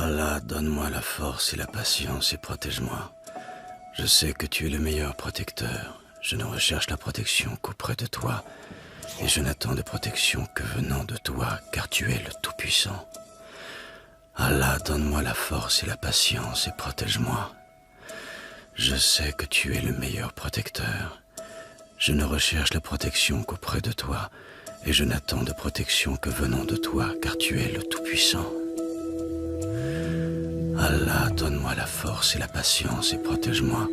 Allah, donne-moi la force et la patience et protège-moi. Je sais que tu es le meilleur protecteur. Je ne recherche la protection qu'auprès de toi. Et je n'attends de protection que venant de toi, car tu es le Tout-Puissant. Allah, donne-moi la force et la patience et protège-moi. Je sais que tu es le meilleur protecteur. Je ne recherche la protection qu'auprès de toi, et je n'attends de protection que venant de toi, car tu es le Tout-Puissant. Allah, donne-moi la force et la patience et protège-moi.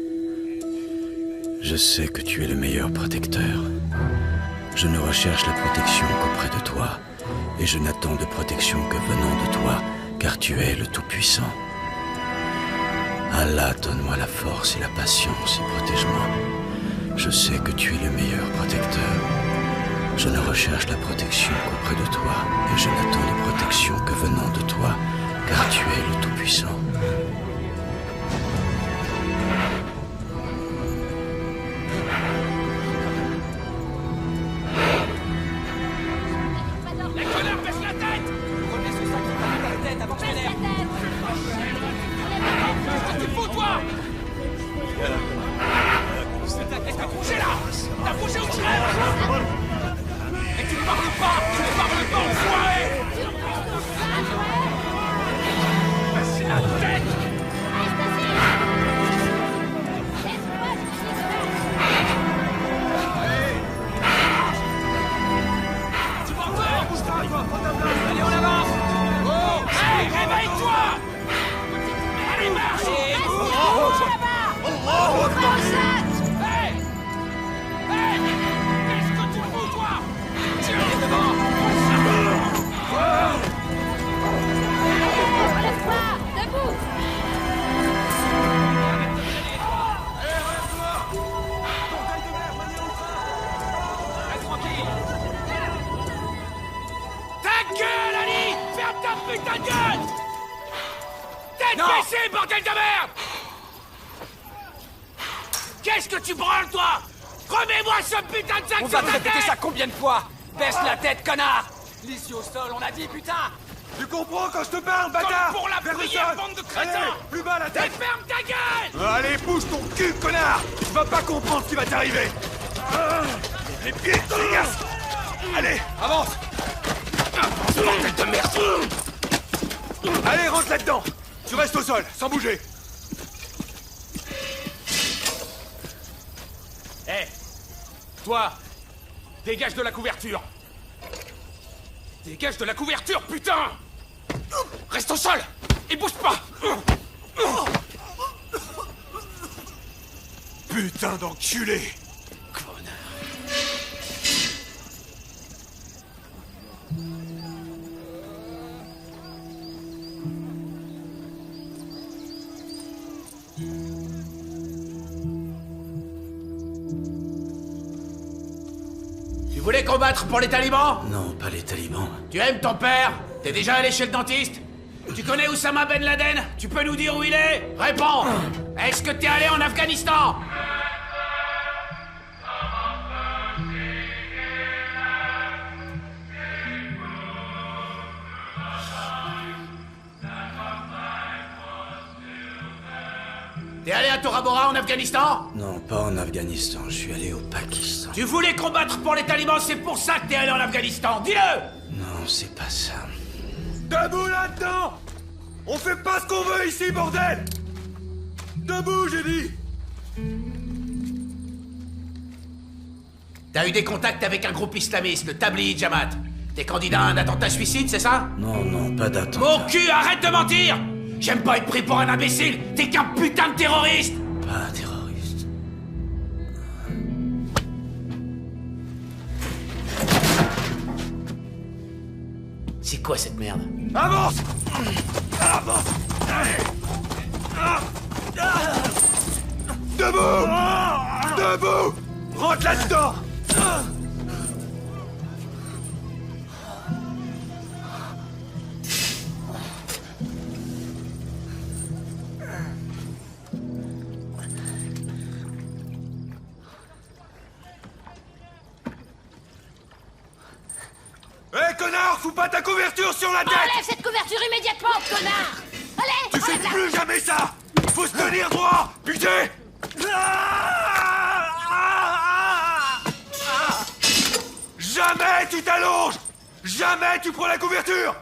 Je sais que tu es le meilleur protecteur. Je ne recherche la protection qu'auprès de toi, et je n'attends de protection que venant de toi, car tu es le Tout-Puissant. Allah, donne-moi la force et la patience et protège-moi. Je sais que tu es le meilleur protecteur. Je ne recherche la protection qu'auprès de toi, et je n'attends de protection que venant de toi, car tu es le Tout-Puissant. Bordel de merde! Qu'est-ce que tu branles, toi? Remets-moi ce putain de sac On sur va te ta répéter tête! ça combien de fois? Baisse la tête, connard! L'ici au sol, on a dit, putain! Tu comprends quand je te parle, bâtard? Comme pour la Vers le prière, sol. bande de crétins! Allez, plus bas la Et tête! ferme ta gueule! Allez, bouge ton cul, connard! Tu vas pas comprendre ce qui va t'arriver! Les pieds, dégage! Allez, avance! Bordel de merde! Allez, rentre là-dedans! Tu restes au sol, sans bouger! Hé! Toi! Dégage de la couverture! Dégage de la couverture, putain! Reste au sol! Et bouge pas! Putain d'enculé! Tu voulais combattre pour les talibans? Non, pas les talibans. Tu aimes ton père? T'es déjà allé chez le dentiste? Tu connais Oussama Ben Laden? Tu peux nous dire où il est? Réponds! Est-ce que t'es allé en Afghanistan? T'es allé à Tora Bora en Afghanistan? Non, pas en Afghanistan, je suis allé au Pakistan. Tu voulais combattre pour les talibans, c'est pour ça que t'es allé en Afghanistan, dis-le! Non, c'est pas ça. Debout là-dedans! On fait pas ce qu'on veut ici, bordel! Debout, j'ai dit! T'as eu des contacts avec un groupe islamiste, le Tabligh Jamaat. T'es candidat à un attentat suicide, c'est ça? Non, non, pas d'attentat. Mon cul, arrête de mentir! J'aime pas être pris pour un imbécile! T'es qu'un putain de terroriste! Pas un terroriste. C'est quoi cette merde? Avance! Avance! Debout! Debout! Rentre là-dedans! Hé, connard! Fous pas ta couverture sur la tête! Enlève cette couverture immédiatement, connard! Allez, faites plus jamais ça! Faut se tenir droit! Putain! Jamais tu t'allonges! Jamais tu prends la couverture!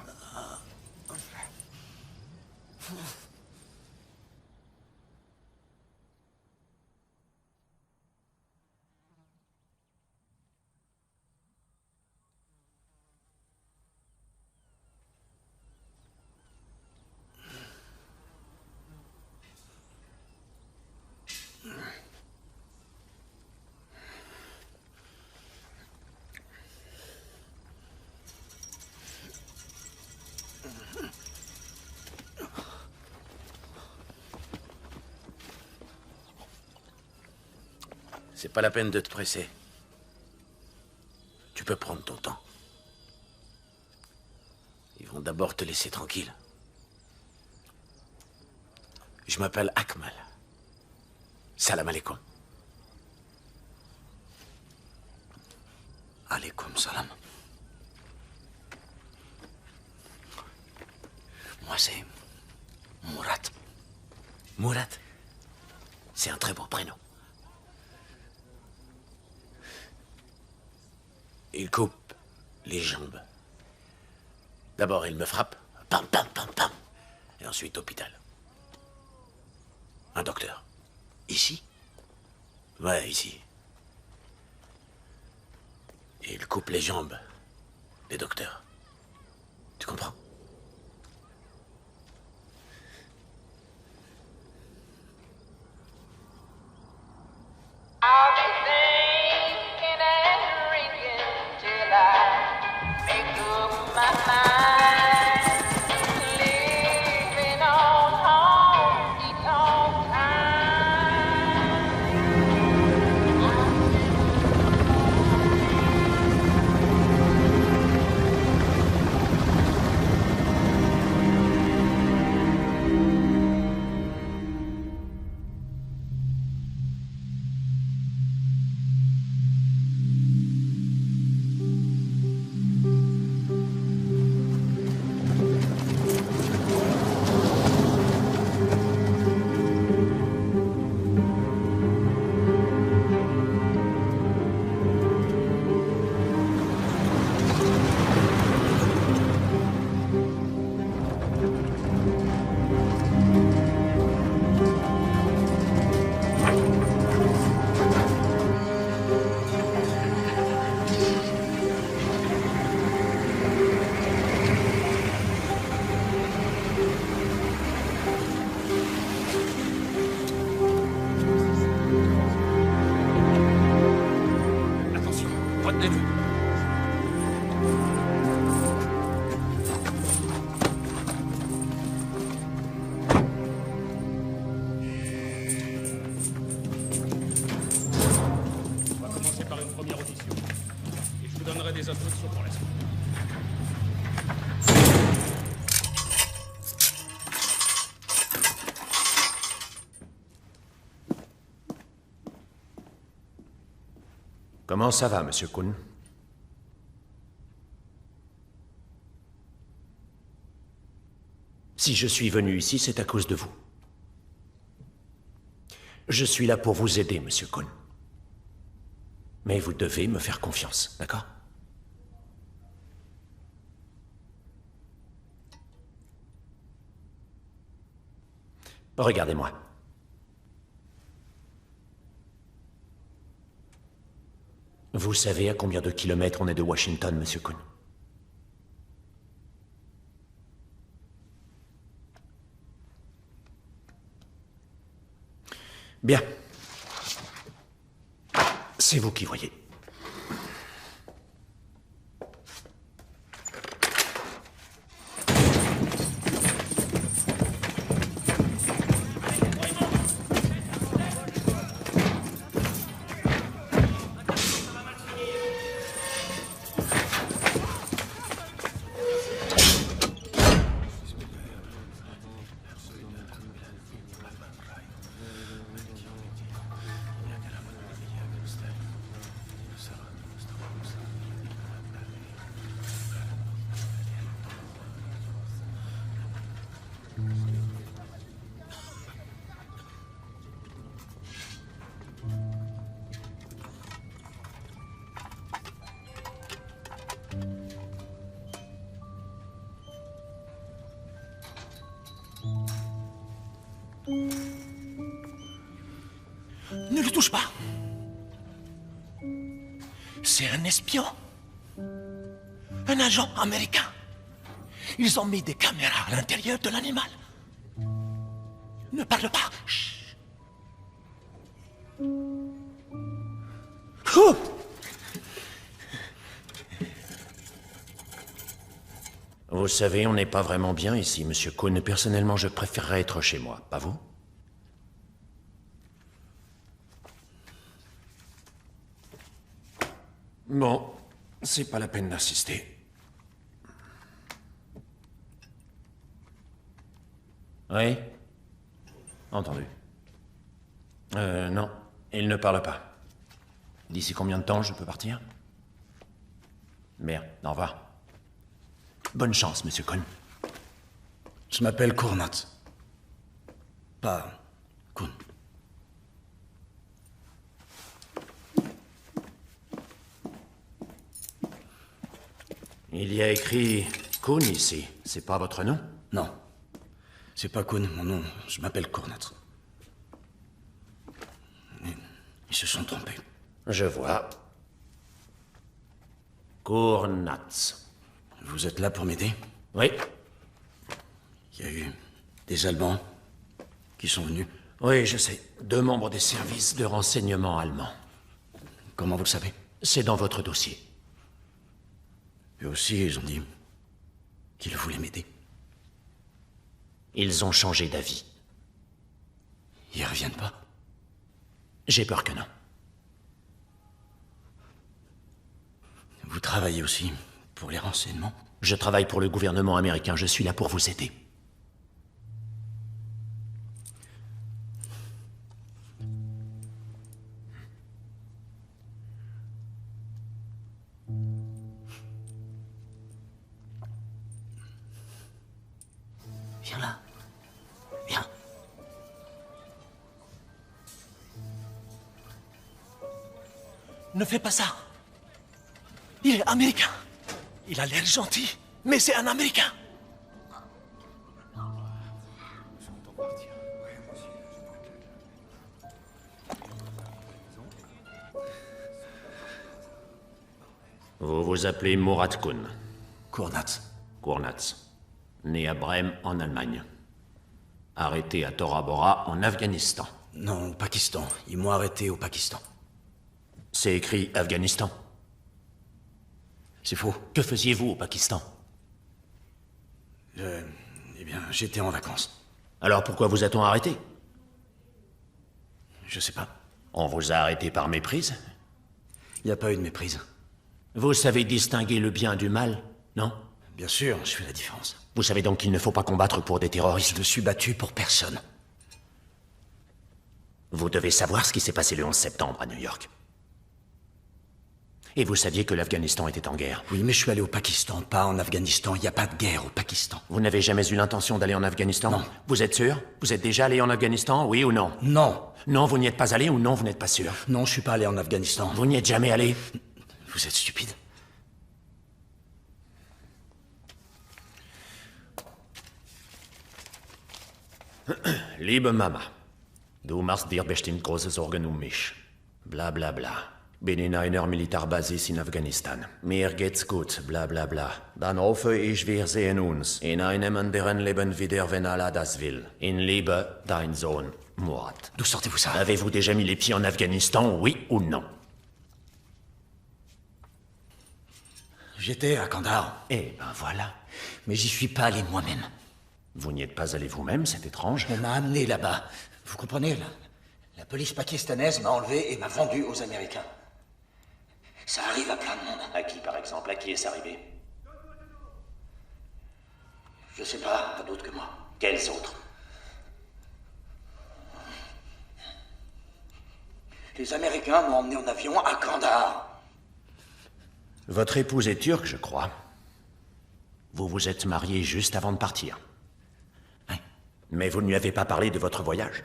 C'est pas la peine de te presser. Tu peux prendre ton temps. Ils vont d'abord te laisser tranquille. Je m'appelle Akmal. Salam alaikum. Alaikum salam. Moi, c'est Murat. Murat. C'est un très beau prénom. Il coupe les jambes. D'abord, il me frappe. Pam, pam, pam, pam. Et ensuite, hôpital. Un docteur. Ici? Ouais, ici. Et il coupe les jambes des docteurs. Tu comprends? Comment ça va, Monsieur Kuhn? Si je suis venu ici, c'est à cause de vous. Je suis là pour vous aider, Monsieur Kuhn. Mais vous devez me faire confiance, d'accord? Regardez-moi. Vous savez à combien de kilomètres on est de Washington, Monsieur Kuhn? Bien. C'est vous qui voyez. touche pas. C'est un espion. Un agent américain. Ils ont mis des caméras à l'intérieur de l'animal. Ne parle pas. Chut. Oh. Vous savez, on n'est pas vraiment bien ici, Monsieur Cohn. Personnellement, je préférerais être chez moi. Pas vous? Bon, c'est pas la peine d'insister. Oui? Entendu. Non, il ne parle pas. D'ici combien de temps je peux partir? Merde, au revoir. Bonne chance, Monsieur Cohn. Je m'appelle Cournat. Pas Cohn. Il y a écrit Cohn ici. C'est pas votre nom? Non. C'est pas Cohn, mon nom. Je m'appelle Cournat. Ils se sont trompés. Je vois. Cournat. Vous êtes là pour m'aider? Oui. Il y a eu des Allemands qui sont venus. Oui, je sais. 2 membres des services de renseignement allemands. Comment vous le savez? C'est dans votre dossier. Eux aussi, ils ont dit qu'ils voulaient m'aider. Ils ont changé d'avis. Ils reviennent pas? J'ai peur que non. Vous travaillez aussi pour les renseignements? Je travaille pour le gouvernement américain. Je suis là pour vous aider. Viens là. Viens. Ne fais pas ça. Il est américain. Il a l'air gentil, mais c'est un Américain. Vous vous appelez Murat Cohn. Cournat. Cournat. Né à Brême, en Allemagne. Arrêté à Tora Bora, en Afghanistan. Non, au Pakistan. Ils m'ont arrêté au Pakistan. C'est écrit Afghanistan. C'est faux. Que faisiez-vous au Pakistan? Eh bien, j'étais en vacances. Alors pourquoi vous a-t-on arrêté? Je sais pas. On vous a arrêté par méprise? Il n'y a pas eu de méprise. Vous savez distinguer le bien du mal, non? Bien sûr, je fais la différence. Vous savez donc qu'il ne faut pas combattre pour des Je terroristes? me suis battu pour personne. Vous devez savoir ce qui s'est passé le 11 septembre à New York. Et vous saviez que l'Afghanistan était en guerre. Oui, mais je suis allé au Pakistan, pas en Afghanistan. Il n'y a pas de guerre au Pakistan. Vous n'avez jamais eu l'intention d'aller en Afghanistan? Non. Vous êtes sûr? Vous êtes déjà allé en Afghanistan, oui ou non? Non. Non, vous n'y êtes pas allé ou non, vous n'êtes pas sûr? Non, je suis pas allé en Afghanistan. Vous n'y êtes jamais allé? Vous êtes stupide. Liebe Mama, du machst dir bestimmt große Sorgen um mich. Bla bla bla. Bin in einer Militärbasis in Afghanistan. Mir geht's gut, bla bla bla. Dann hoffe ich, wir sehen uns in einem anderen Leben wieder, wenn Allah das will. In Liebe, dein Sohn, Murat. D'où sortez-vous ça? Avez-vous déjà mis les pieds en Afghanistan, oui ou non? J'étais à Kandahar. Eh ben voilà. Mais j'y suis pas allé moi-même. Vous n'y êtes pas allé vous-même, c'est étrange. On m'a amené là-bas. Vous comprenez, la police pakistanaise m'a enlevé et m'a vendu aux Américains. Ça arrive à plein de monde. À qui, par exemple? À qui est-ce arrivé? Je sais pas, pas d'autres que moi. Quels autres? Les Américains m'ont emmené en avion à Kandahar. Votre épouse est turque, je crois. Vous vous êtes marié juste avant de partir. Oui. Mais vous ne lui avez pas parlé de votre voyage.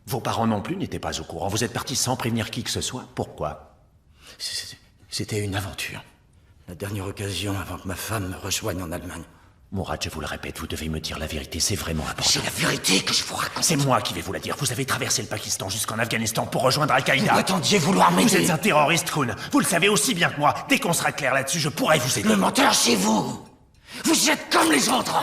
Vos parents non plus n'étaient pas au courant. Vous êtes parti sans prévenir qui que ce soit. Pourquoi? C'était une aventure. La dernière occasion avant que ma femme me rejoigne en Allemagne. Mourad, je vous le répète, vous devez me dire la vérité, c'est vraiment important. C'est la vérité que je vous raconte. C'est moi qui vais vous la dire. Vous avez traversé le Pakistan jusqu'en Afghanistan pour rejoindre Al-Qaïda. Vous prétendiez vouloir Vous m'aider. êtes un terroriste, Khun. Vous le savez aussi bien que moi. Dès qu'on sera clair là-dessus, je pourrai vous aider. Le menteur, c'est vous. Vous êtes comme les autres.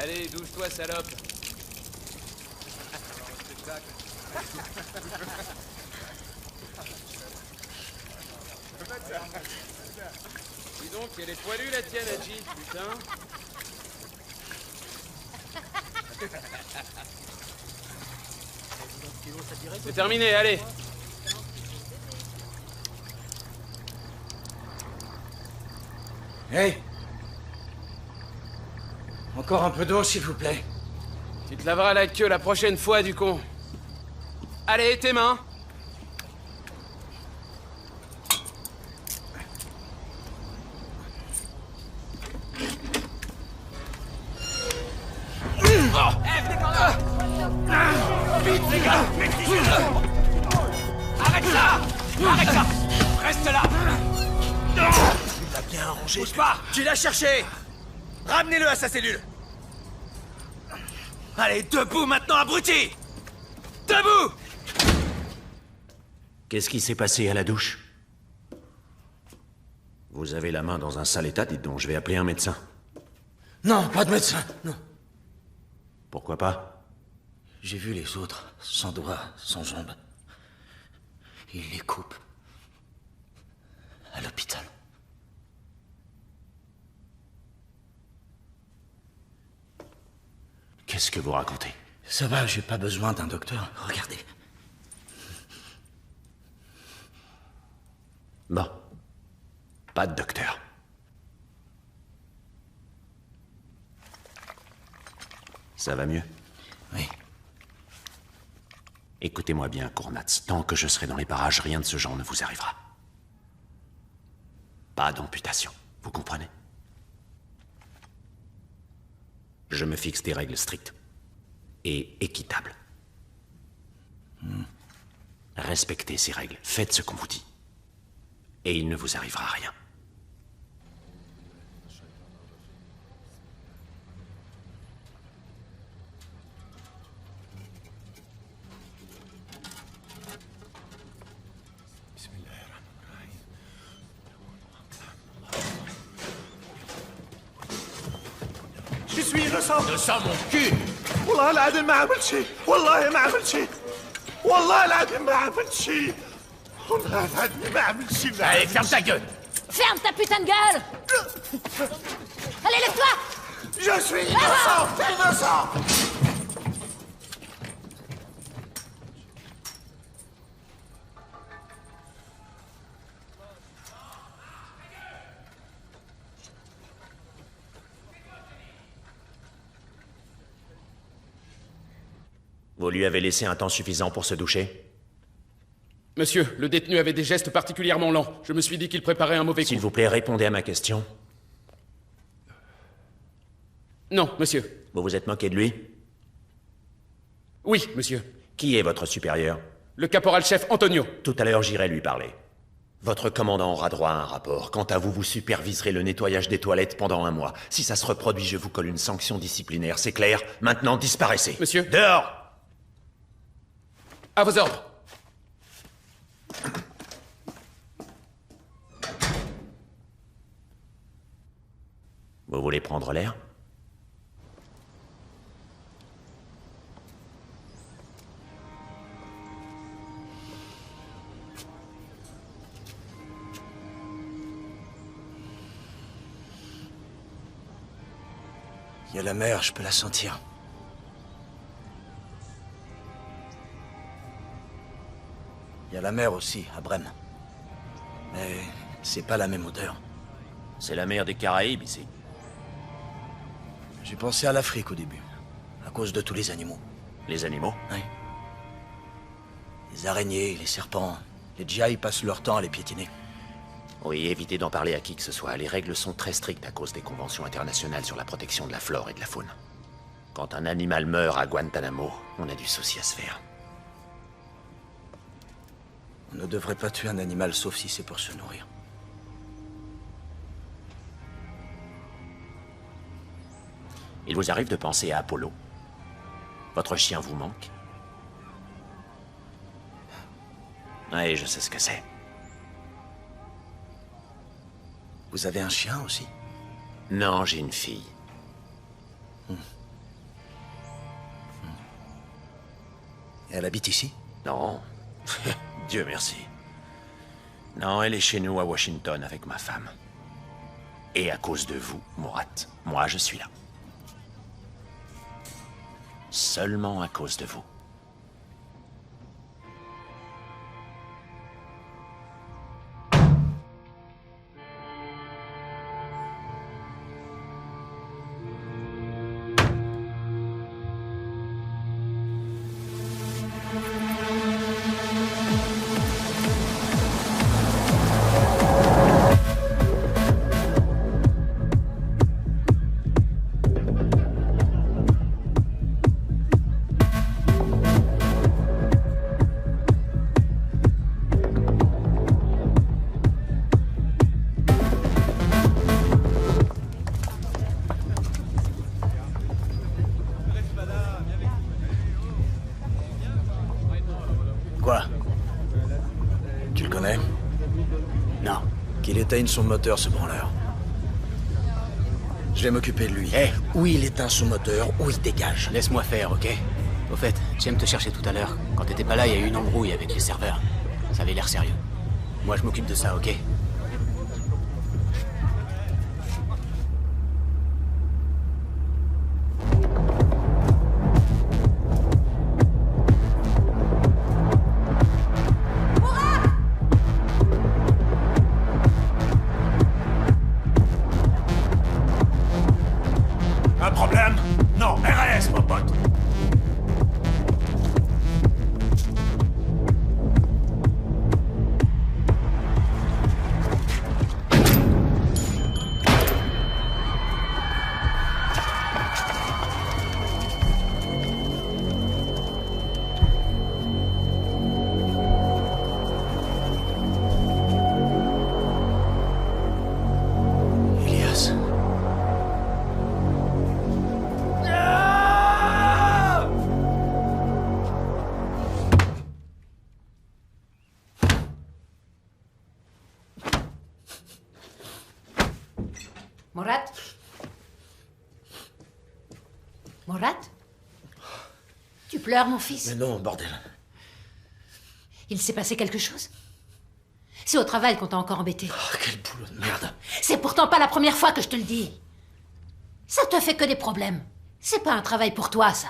Allez, douche-toi, salope. Dis donc, elle est poilue la tienne, Haji, putain. C'est terminé, allez. Hey. Encore un peu d'eau, s'il vous plaît. Tu te laveras la queue la prochaine fois, du con. Allez, tes mains. Vite, les gars. Arrête ça. Arrête ça. Reste là. Tu l'as bien arrangé. Bouge pas. Tu l'as cherché. Ramenez-le à sa cellule. Allez, debout maintenant, abruti. Debout. Qu'est-ce qui s'est passé à la douche? Vous avez la main dans un sale état, dites donc, je vais appeler un médecin. Non, pas de médecin, non. Pourquoi pas? J'ai vu les autres, sans doigts, sans jambes. Ils les coupent. À l'hôpital. Qu'est-ce que vous racontez? Ça va, j'ai pas besoin d'un docteur. Regardez. Bon. Pas de docteur. Ça va mieux? Oui. Écoutez-moi bien, Kournats. Tant que je serai dans les parages, rien de ce genre ne vous arrivera. Pas d'amputation, vous comprenez? Je me fixe des règles strictes et équitables. Respectez ces règles, faites ce qu'on vous dit. Et il ne vous arrivera rien. Je suis innocent. De sang, mon cul. والله العظيم ما عملت شيء. والله ما عملت شيء. والله العظيم ما عملت شيء. والله العظيم ما عملت شيء. Allez, ferme ta gueule. Ferme ta putain de gueule! Allez, lève-toi! Je suis innocent. Innocent. Vous lui avez laissé un temps suffisant pour se doucher? Monsieur, le détenu avait des gestes particulièrement lents. Je me suis dit qu'il préparait un mauvais coup. S'il vous plaît, répondez à ma question. Non, monsieur. Vous vous êtes moqué de lui? Oui, monsieur. Qui est votre supérieur? Le caporal-chef Antonio. Tout à l'heure, j'irai lui parler. Votre commandant aura droit à un rapport. Quant à vous, vous superviserez le nettoyage des toilettes pendant 1 mois. Si ça se reproduit, je vous colle une sanction disciplinaire. C'est clair? Maintenant, disparaissez. Monsieur. Dehors! À vos ordres. Vous voulez prendre l'air? Il y a la mer, je peux la sentir. Il y a la mer aussi, à Brême. Mais c'est pas la même odeur. C'est la mer des Caraïbes, ici. J'ai pensé à l'Afrique au début, à cause de tous les animaux. Les animaux? Oui. Les araignées, les serpents, les djihadis passent leur temps à les piétiner. Oui, évitez d'en parler à qui que ce soit. Les règles sont très strictes à cause des conventions internationales sur la protection de la flore et de la faune. Quand un animal meurt à Guantanamo, on a du souci à se faire. On ne devrait pas tuer un animal sauf si c'est pour se nourrir. Il vous arrive de penser à Apollo? Votre chien vous manque? Oui, je sais ce que c'est. Vous avez un chien aussi? Non, j'ai une fille. Et elle habite ici? Non. Dieu merci. Non, elle est chez nous à Washington avec ma femme. Et à cause de vous, Morat, moi je suis là. Seulement à cause de vous. Quoi? Tu le connais? Non. Qu'il éteigne son moteur, ce branleur. Je vais m'occuper de lui. Ou il éteint son moteur, ou il dégage. Laisse-moi faire, ok? Au fait, James te cherchait tout à l'heure. Quand t'étais pas là, il y a eu une embrouille avec les serveurs. Ça avait l'air sérieux. Moi, je m'occupe de ça, ok? Un problème? Non, RAS, mon pote. Elias. Morat? Morat? Tu pleures, mon fils? Mais non, bordel. Il s'est passé quelque chose? C'est au travail qu'on t'a encore embêté. Oh, quel boulot de merde. C'est pourtant pas la première fois que je te le dis. Ça te fait que des problèmes. C'est pas un travail pour toi, ça.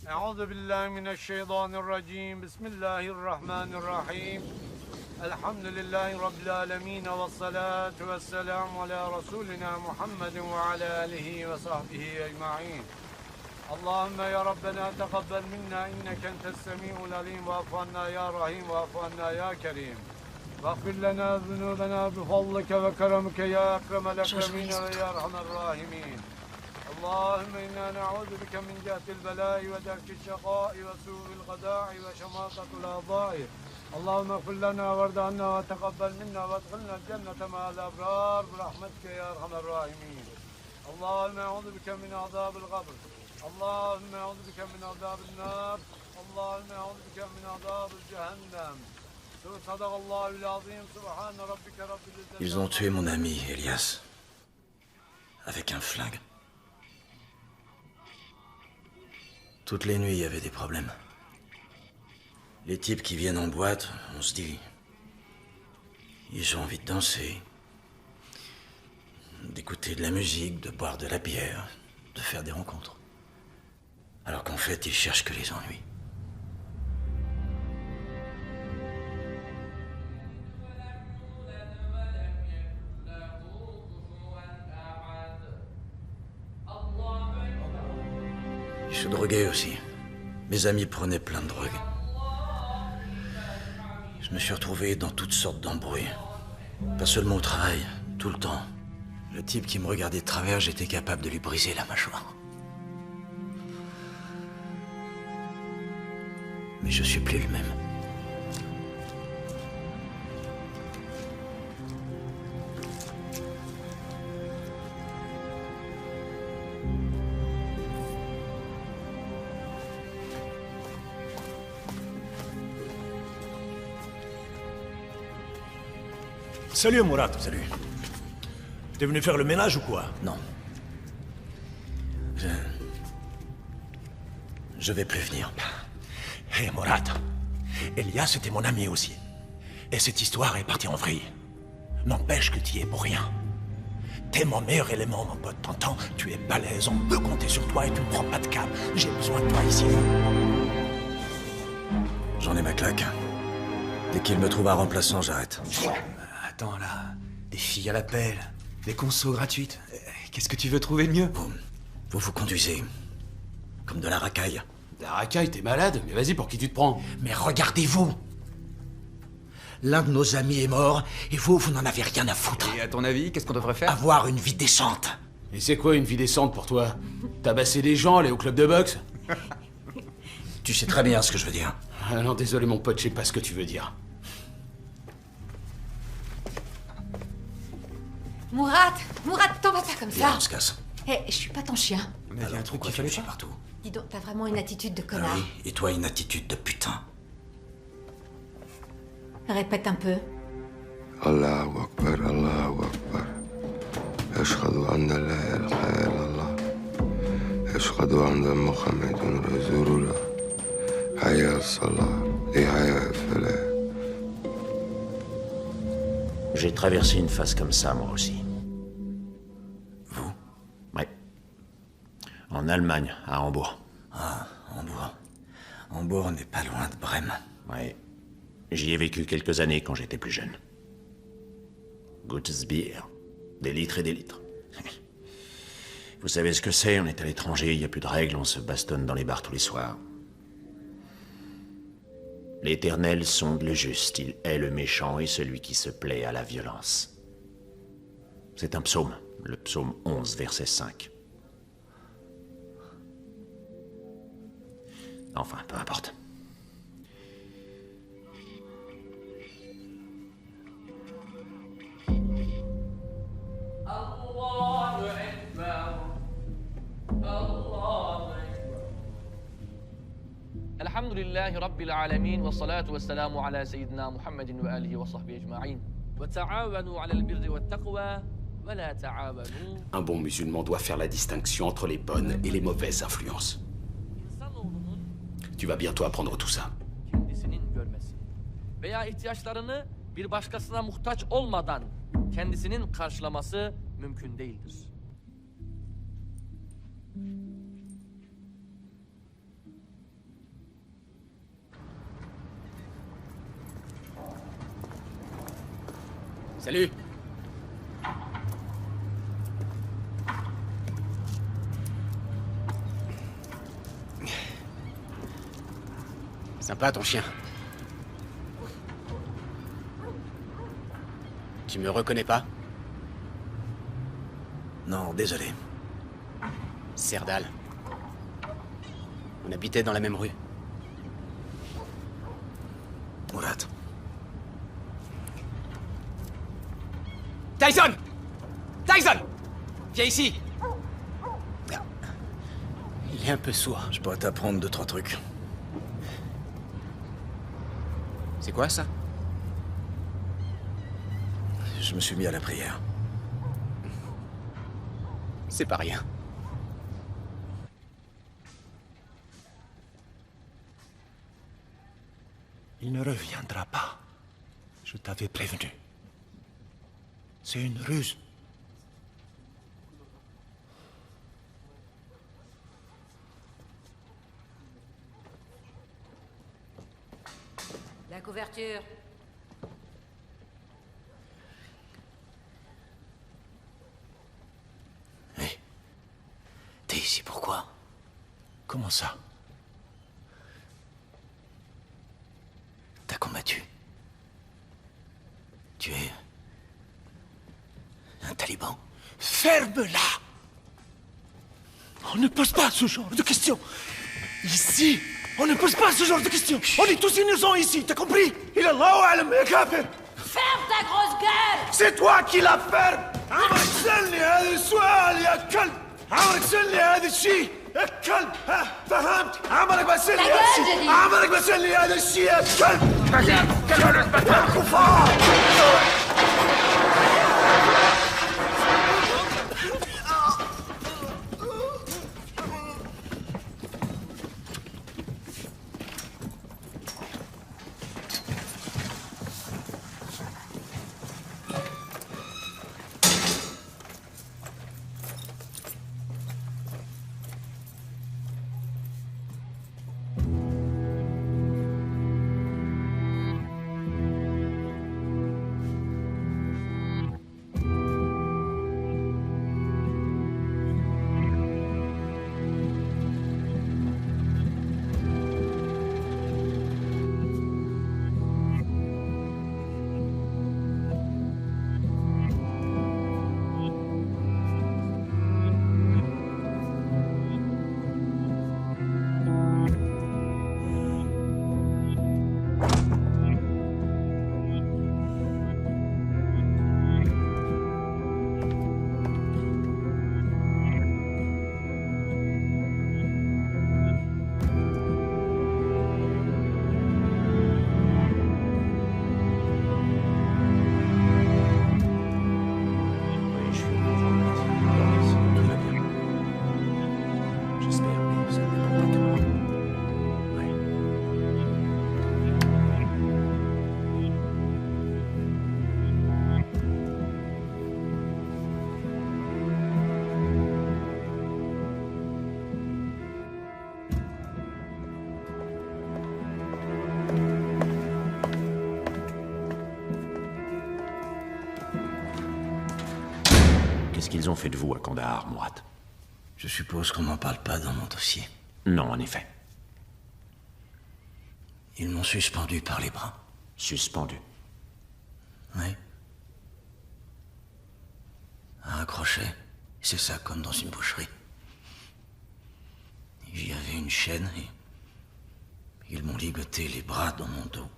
أعوذ بالله من الشيطان الرجيم بسم الله الرحمن الرحيم الحمد لله رب العالمين والصلاة والسلام على رسولنا محمد وعلى آله وصحبه أجمعين اللهم يا ربنا تقبل منا إنك أنت السميع العليم واعف عنا يا رحيم واعف عنا يا كريم واغفر لنا ذنوبنا بفضلك وكرمك يا أكرم الأكرمين ويا أرحم الراحمين اللهم إنا نعوذ بك من جهة البلاء ودرك الشقاء وسوء القضاء وشماتة الأعضاء اللهم اغفر لنا وارض عنا وتقبل منا وادخلنا الجنة مع الأبرار برحمتك يا أرحم الراحمين اللهم أعوذ بك من عذاب القبر اللهم أعوذ بك من عذاب النار اللهم أعوذ بك من عذاب جهنم Ils ont tué mon ami, Elias. Avec un flingue. Toutes les nuits, il y avait des problèmes. Les types qui viennent en boîte, on se dit... Ils ont envie de danser, d'écouter de la musique, de boire de la bière, de faire des rencontres. Alors qu'en fait, ils cherchent que les ennuis. Ils se droguaient aussi. Mes amis prenaient plein de drogues. Je me suis retrouvé dans toutes sortes d'embrouilles. Pas seulement au travail, tout le temps. Le type qui me regardait de travers, j'étais capable de lui briser la mâchoire. Mais je suis plus le même. Salut Mourad. Salut. T'es venu faire le ménage ou quoi? Non. Je vais plus venir. Hé Mourad, Elias était mon ami aussi. Et cette histoire est partie en vrille. N'empêche que tu y es pour rien. T'es mon meilleur élément, mon pote. T'entends? Tu es balèze, on peut compter sur toi et tu ne prends pas de câble. J'ai besoin de toi ici. J'en ai ma claque. Dès qu'il me trouve un remplaçant, j'arrête. Attends là, des filles à l'appel, des consos gratuites. Qu'est-ce que tu veux trouver de mieux? Vous conduisez comme de la racaille. La racaille, t'es malade? Mais vas-y, pour qui tu te prends? Mais regardez-vous! L'un de nos amis est mort, et vous n'en avez rien à foutre. Et à ton avis, qu'est-ce qu'on devrait faire? Avoir une vie décente. Et c'est quoi une vie décente pour toi? Tabasser des gens, aller au club de boxe? Tu sais très bien ce que je veux dire. Ah non, désolé mon pote, je sais pas ce que tu veux dire. Mourad, t'en vas pas comme Viens, ça. on se casse. Hé, je suis pas ton chien. Mais il y a un truc Pourquoi qui tu me fallait suis pas. partout? Dis donc, t'as vraiment une attitude de Ah connard. oui, et toi une attitude de putain. Répète un peu. Allahu Akbar, Allahu Akbar. Ashhadu anna la ilaha illallah. Ashhadu anna Muhammadun Rasulullah. Hayya as-salah, li hayya al-falah. J'ai traversé une phase comme ça, moi aussi. Vous? Ouais. En Allemagne, à Hambourg. Ah, Hambourg. Hambourg n'est pas loin de Brême. Ouais. J'y ai vécu quelques années quand j'étais plus jeune. Gutes Bier. Des litres et des litres. Vous savez ce que c'est, on est à l'étranger, il n'y a plus de règles, on se bastonne dans les bars tous les soirs. L'Éternel sonde le juste, il hait le méchant et celui qui se plaît à la violence. C'est un psaume, le psaume 11, verset 5. Enfin, peu importe. الحمد لله رب العالمين والصلاة والسلام على سيدنا محمد وآله وصحبه أجمعين وتعاونوا على البر والتقوى ولا تعاونوا. Un bon musulman doit faire la distinction entre les bonnes et les mauvaises influences. Tu vas bientôt apprendre tout ça. Kendisinin görmesi veya ihtiyaçlarını bir başkasına muhtaç olmadan kendisinin karşılaması mümkün değildir. Salut. Sympa ton chien. Tu me reconnais pas? Non, désolé. Serdal. On habitait dans la même rue. Mourad. Tyson! Tyson! Viens ici! Il est un peu sourd. Je pourrais t'apprendre 2-3 trucs. C'est quoi ça? Je me suis mis à la prière. C'est pas rien. Il ne reviendra pas. Je t'avais prévenu. C'est une ruse. La couverture. Hé. T'es ici pourquoi? Comment ça? T'as combattu. Tu es... un taliban. Ferme-la! On ne pose pas ce genre de questions. Ici, on ne pose pas ce genre de questions. On est tous innocents ici, t'as compris? Il est là où elle me kafir. Ferme ta grosse gueule! C'est toi qui la ferme! عمرك تسألني هذا السؤال يا كلب! عمرك تسألني هذا الشيء يا كلب! ها فهمت؟ عمرك بتسألني هذا الشيء! عمرك بتسألني هذا الشيء يا كلب! يا كفار! Qu'est-ce qu'ils ont fait de vous à Kandahar, Mourad? Je suppose qu'on n'en parle pas dans mon dossier. Non, en effet. Ils m'ont suspendu par les bras. Suspendu? Oui. À un crochet. C'est ça, comme dans une boucherie. Il y avait une chaîne et... ils m'ont ligoté les bras dans mon dos.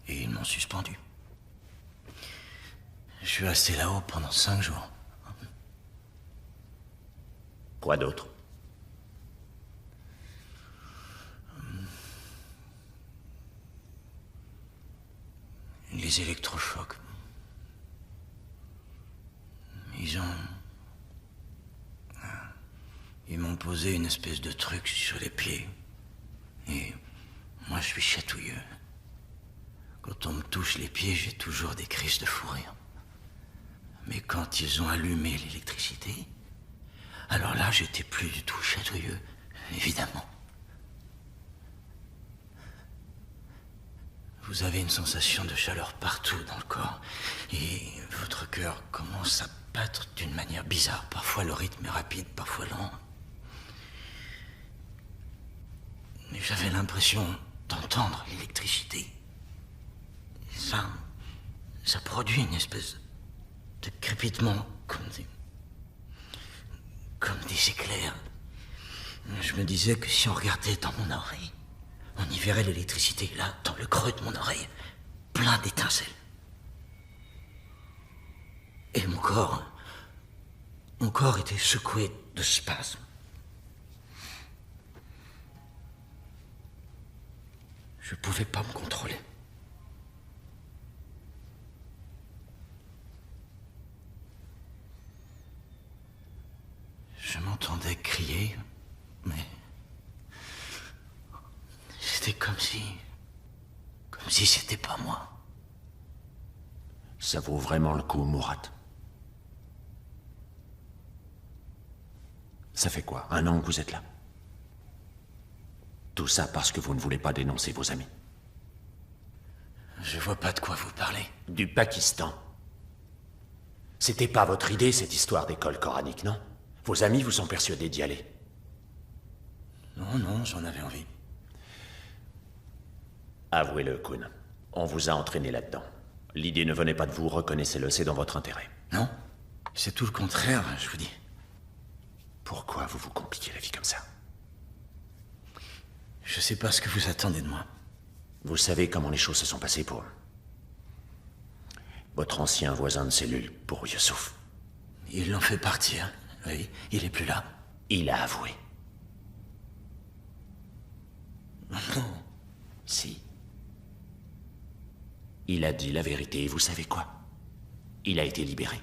Et ils m'ont suspendu. Je suis resté là-haut pendant 5 jours. Quoi d'autre? Les électrochocs. Ils m'ont posé une espèce de truc sur les pieds. Et moi, je suis chatouilleux. Quand on me touche les pieds, j'ai toujours des crises de fou rire. Mais quand ils ont allumé l'électricité, alors là, j'étais plus du tout chatouilleux, évidemment. Vous avez une sensation de chaleur partout dans le corps. Et votre cœur commence à battre d'une manière bizarre. Parfois le rythme est rapide, parfois lent. Mais j'avais l'impression d'entendre l'électricité. Ça produit une espèce de crépitement comme des éclairs. Je me disais que si on regardait dans mon oreille, on y verrait l'électricité, là, dans le creux de mon oreille, plein d'étincelles. Et mon corps était secoué de spasmes. Je ne pouvais pas me contrôler. C'était comme si... Comme si c'était pas moi. Ça vaut vraiment le coup, Murat. Ça fait quoi, 1 an que vous êtes là? Tout ça parce que vous ne voulez pas dénoncer vos amis. Je vois pas de quoi vous parlez. Du Pakistan. C'était pas votre idée, cette histoire d'école coranique, non? Vos amis vous ont persuadé d'y aller. Non, j'en avais envie. Avouez-le, Kun. On vous a entraîné là-dedans. L'idée ne venait pas de vous, reconnaissez-le, c'est dans votre intérêt. Non, c'est tout le contraire, je vous dis. Pourquoi vous vous compliquez la vie comme ça? Je sais pas ce que vous attendez de moi. Vous savez comment les choses se sont passées pour... votre ancien voisin de cellule, pour Youssouf. Ils l'ont fait partir. Oui, il est plus là. Il a avoué. Non. Si. Il a dit la vérité, et vous savez quoi? Il a été libéré.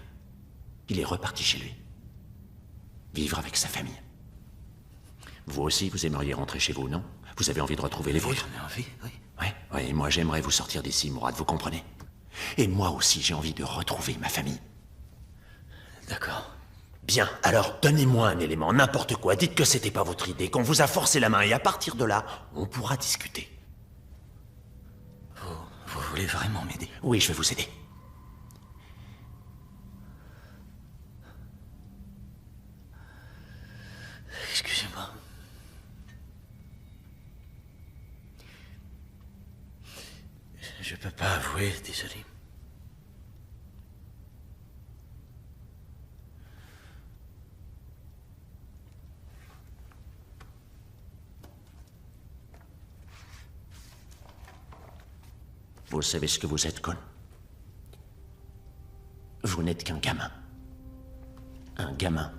Il est reparti chez lui. Vivre avec sa famille. Vous aussi, vous aimeriez rentrer chez vous, non? Vous avez envie de retrouver les vôtres? J'en ai envie, oui. Ouais, moi j'aimerais vous sortir d'ici, Mourad, vous comprenez? Et moi aussi, j'ai envie de retrouver ma famille. D'accord. Bien, alors donnez-moi un élément, n'importe quoi. Dites que c'était pas votre idée, qu'on vous a forcé la main, et à partir de là, on pourra discuter. Vous voulez vraiment m'aider? Oui, je vais vous aider. Excusez-moi. Je peux pas avouer, désolé. Vous savez ce que vous êtes, Kun? Vous n'êtes qu'un gamin. Un gamin.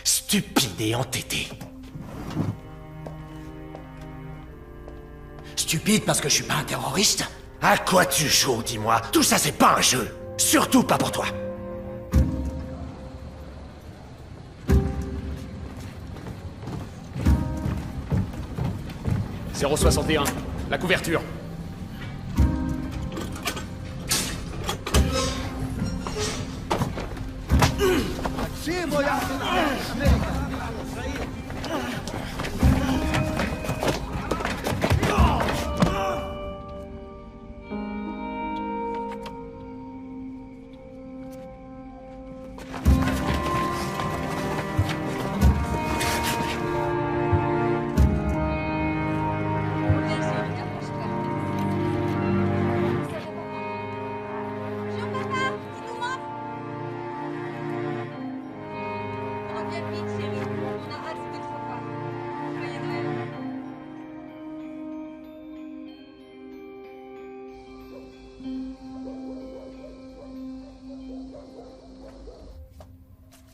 Stupide et entêté. Stupide parce que je suis pas un terroriste? À quoi tu joues, dis-moi? Tout ça, c'est pas un jeu. Surtout pas pour toi. « 061, la couverture. »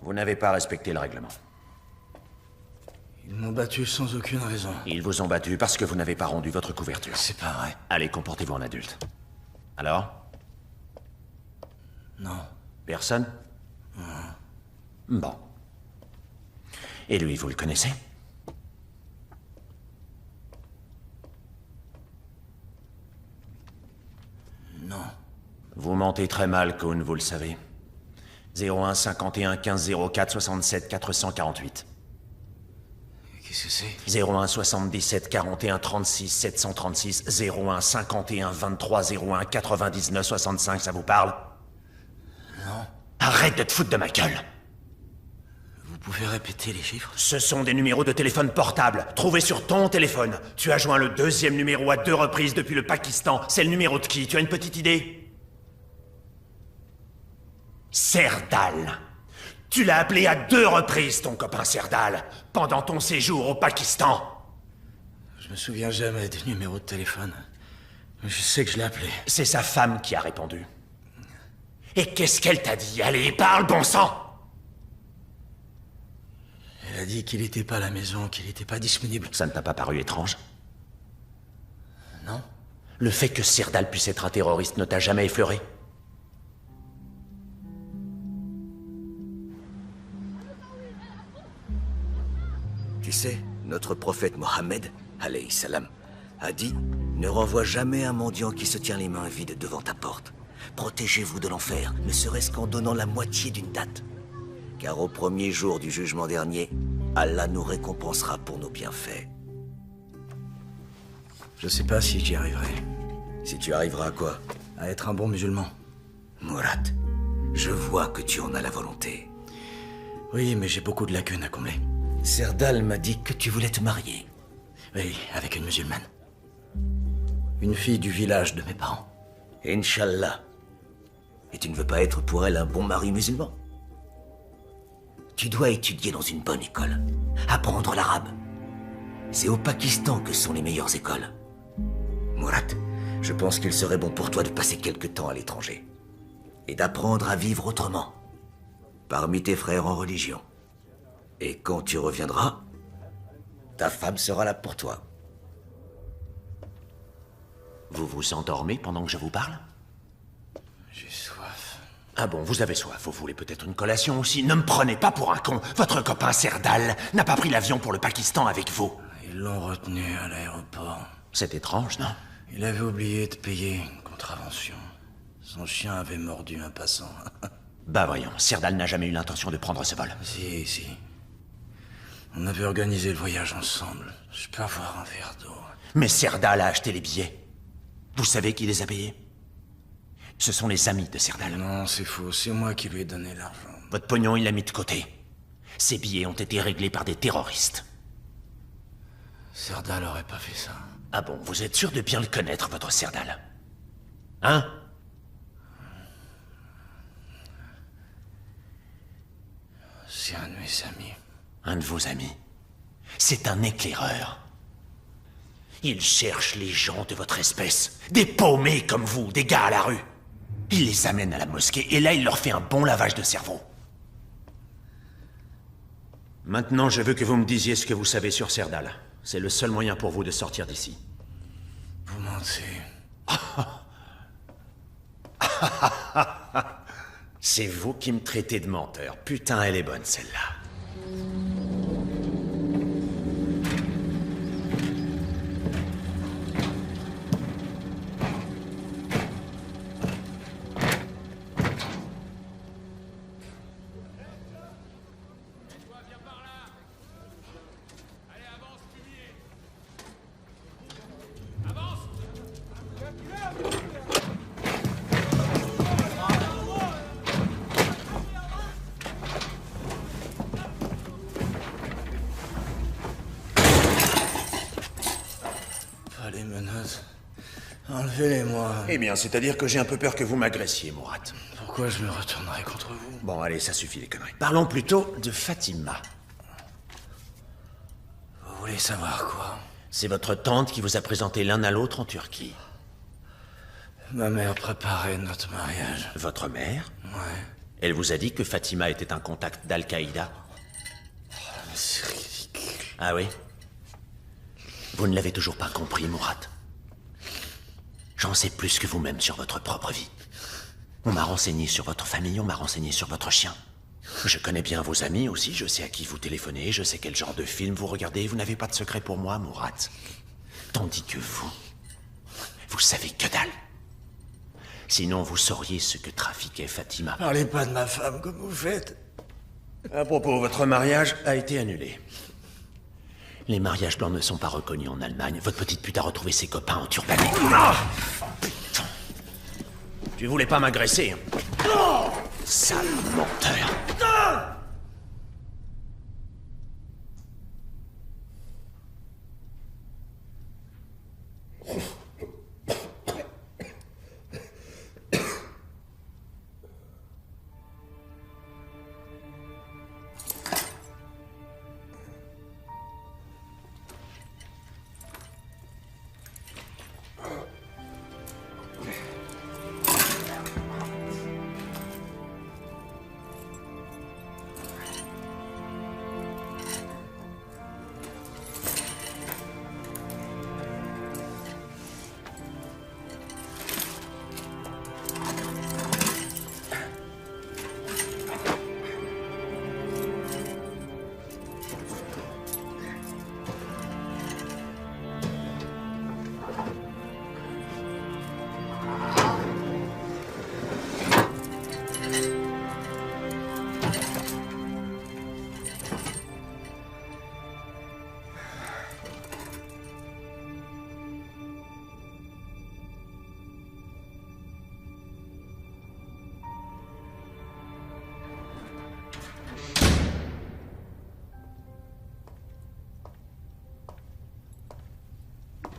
Vous n'avez pas respecté le règlement. Ils m'ont battu sans aucune raison. Ils vous ont battu parce que vous n'avez pas rendu votre couverture. C'est pas vrai. Allez, comportez-vous en adulte. Alors? Non. Personne? Bon. Et lui, vous le connaissez? Non. Vous mentez très mal, Kun, vous le savez. 01 51 15 04 67 448. Qu'est-ce que c'est? 01 77 41 36 736 01 51 23 01 99 65, ça vous parle? Non. Arrête de te foutre de ma gueule! Vous pouvez répéter les chiffres? Ce sont des numéros de téléphone portable, trouvés sur ton téléphone. Tu as joint le 2e numéro à 2 reprises depuis le Pakistan. C'est le numéro de qui? Tu as une petite idée? Serdal. Tu l'as appelé à 2 reprises, ton copain Serdal, pendant ton séjour au Pakistan. Je me souviens jamais des numéros de téléphone. Je sais que je l'ai appelé. C'est sa femme qui a répondu. Et qu'est-ce qu'elle t'a dit? Allez, parle, bon sang! Elle a dit qu'il n'était pas à la maison, qu'il n'était pas disponible. Ça ne t'a pas paru étrange? Non. Le fait que Serdal puisse être un terroriste ne t'a jamais effleuré? Tu sais, notre prophète Mohammed, alayhi salam, a dit « Ne renvoie jamais un mendiant qui se tient les mains vides devant ta porte. Protégez-vous de l'enfer, ne serait-ce qu'en donnant la moitié d'une date. Car au premier jour du jugement dernier, Allah nous récompensera pour nos bienfaits. » Je sais pas si j'y arriverai. Si tu arriveras à quoi? À être un bon musulman. Mourad, je vois que tu en as la volonté. Oui, mais j'ai beaucoup de lacunes à combler. Serdal m'a dit que tu voulais te marier. Oui, avec une musulmane. Une fille du village de mes parents. Inch'Allah. Et tu ne veux pas être pour elle un bon mari musulman? Tu dois étudier dans une bonne école. Apprendre l'arabe. C'est au Pakistan que sont les meilleures écoles. Mourad, je pense qu'il serait bon pour toi de passer quelque temps à l'étranger. Et d'apprendre à vivre autrement. Parmi tes frères en religion. Et quand tu reviendras, ta femme sera là pour toi. Vous vous endormez pendant que je vous parle? J'ai soif. Ah bon, vous avez soif. Vous voulez peut-être une collation aussi? Ne me prenez pas pour un con. Votre copain Serdal n'a pas pris l'avion pour le Pakistan avec vous. Ils l'ont retenu à l'aéroport. C'est étrange, non? Il avait oublié de payer une contravention. Son chien avait mordu un passant. Bah voyons, Serdal n'a jamais eu l'intention de prendre ce vol. Si. On avait organisé le voyage ensemble. Je peux avoir un verre d'eau. Mais Serdal a acheté les billets. Vous savez qui les a payés? Ce sont les amis de Serdal. Non, c'est faux. C'est moi qui lui ai donné l'argent. Votre pognon, il l'a mis de côté. Ces billets ont été réglés par des terroristes. Serdal aurait pas fait ça. Ah bon, vous êtes sûr de bien le connaître, votre Serdal? Hein? C'est un de mes amis. Un de vos amis? C'est un éclaireur. Il cherche les gens de votre espèce. Des paumés comme vous, des gars à la rue. Il les amène à la mosquée et là, il leur fait un bon lavage de cerveau. Maintenant, je veux que vous me disiez ce que vous savez sur Serdal. C'est le seul moyen pour vous de sortir d'ici. Vous mentez. C'est vous qui me traitez de menteur. Putain, elle est bonne, celle-là. Les menottes. Enlevez-les-moi. Eh bien, c'est-à-dire que j'ai un peu peur que vous m'agressiez, Mourad. Pourquoi je me retournerais contre vous? Bon, allez, ça suffit les conneries. Parlons plutôt de Fatima. Vous voulez savoir quoi? C'est votre tante qui vous a présenté l'un à l'autre en Turquie. Ma mère préparait notre mariage. Votre mère? Ouais. Elle vous a dit que Fatima était un contact d'Al-Qaïda? Mais c'est ridicule. Ah oui? Vous ne l'avez toujours pas compris, Mourad. J'en sais plus que vous-même sur votre propre vie. On m'a renseigné sur votre famille, on m'a renseigné sur votre chien. Je connais bien vos amis aussi, je sais à qui vous téléphonez, je sais quel genre de film vous regardez, vous n'avez pas de secret pour moi, Mourad. Tandis que vous savez que dalle. Sinon, vous sauriez ce que trafiquait Fatima. Parlez pas de ma femme comme vous faites. À propos, votre mariage a été annulé. Les mariages blancs ne sont pas reconnus en Allemagne. Votre petite pute a retrouvé ses copains en turbané. Putain. Tu voulais pas m'agresser, hein? Sale menteur.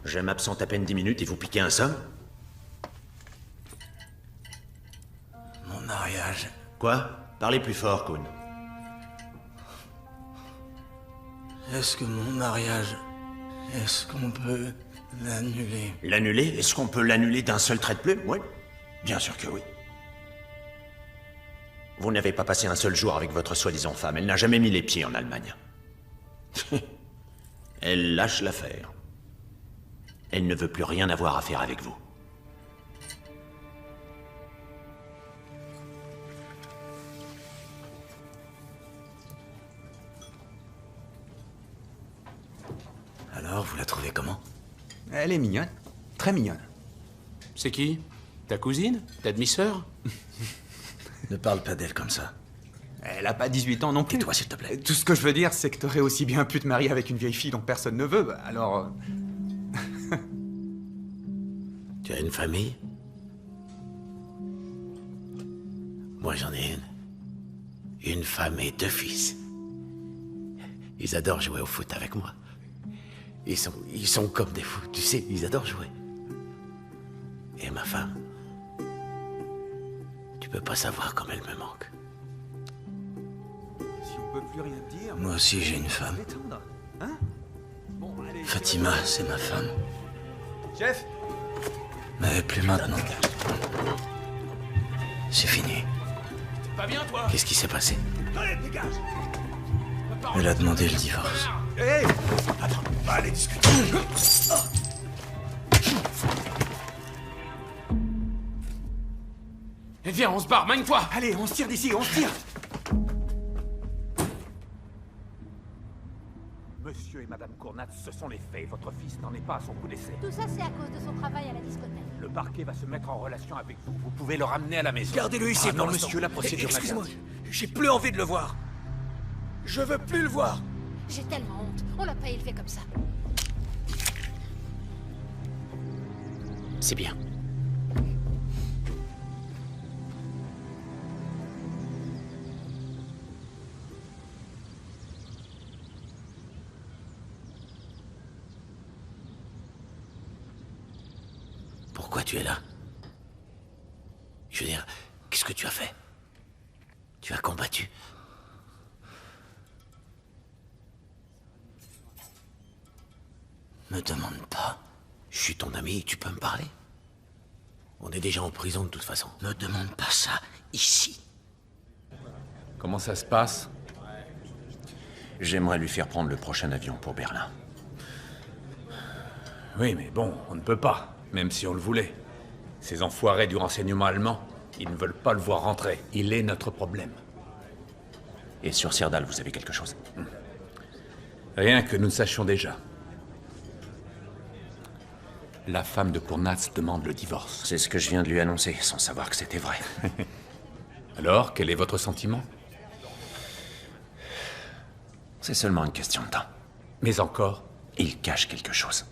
Je m'absente à peine 10 minutes et vous piquez un somme? Mon mariage... Quoi? Parlez plus fort, Kun. Est-ce que mon mariage... Est-ce qu'on peut l'annuler? L'annuler? Est-ce qu'on peut l'annuler d'un seul trait de plume? Oui. Bien sûr que oui. Vous n'avez pas passé un seul jour avec votre soi-disant femme. Elle n'a jamais mis les pieds en Allemagne. Elle lâche l'affaire. Elle ne veut plus rien avoir à faire avec vous. Alors, vous la trouvez comment? Elle est mignonne. Très mignonne. C'est qui? Ta cousine? Ta demi-sœur? Ne parle pas d'elle comme ça. Elle a pas 18 ans non plus. Tais-toi, s'il te plaît. Tout ce que je veux dire, c'est que t'aurais aussi bien pu te marier avec une vieille fille dont personne ne veut, alors... Tu as une famille? Moi, j'en ai une. Une femme et 2 fils. Ils adorent jouer au foot avec moi. Ils sont comme des fous, tu sais, ils adorent jouer. Et ma femme, tu peux pas savoir comme elle me manque. Si on peut plus rien dire... Moi aussi, j'ai une femme. Hein? Bon, allez, Fatima, c'est ma femme. Chef! Mais plus maintenant. C'est fini. Pas bien, toi? Qu'est-ce qui s'est passé? Allez, dégage! Elle a demandé le divorce. Hé! Attends, va aller discuter. Eh, viens, on se barre, magne-toi! Allez, on se tire d'ici, on se tire! Monsieur et Madame Cournat, ce sont les faits. Votre fils n'en est pas à son coup d'essai. Tout ça, c'est à cause de son travail à la discothèque. Le parquet va se mettre en relation avec vous. Vous pouvez le ramener à la maison. Gardez-le ici non, pour l'instant. monsieur, la procédure Excuse-moi, l'interdit. j'ai plus envie de le voir. Je veux plus le voir. J'ai tellement honte. On l'a pas élevé comme ça. C'est bien. Pourquoi tu es là? Je veux dire, qu'est-ce que tu as fait? Tu as combattu? Me demande pas. Je suis ton ami, tu peux me parler. On est déjà en prison de toute façon. Me demande pas ça, ici. Comment ça se passe? J'aimerais lui faire prendre le prochain avion pour Berlin. Oui, mais bon, on ne peut pas, même si on le voulait. Ces enfoirés du renseignement allemand, ils ne veulent pas le voir rentrer. Il est notre problème. Et sur Sirdal, vous avez quelque chose? Rien que nous ne sachions déjà. La femme de Cournatz demande le divorce. C'est ce que je viens de lui annoncer, sans savoir que c'était vrai. Alors, quel est votre sentiment? C'est seulement une question de temps. Mais encore? Il cache quelque chose.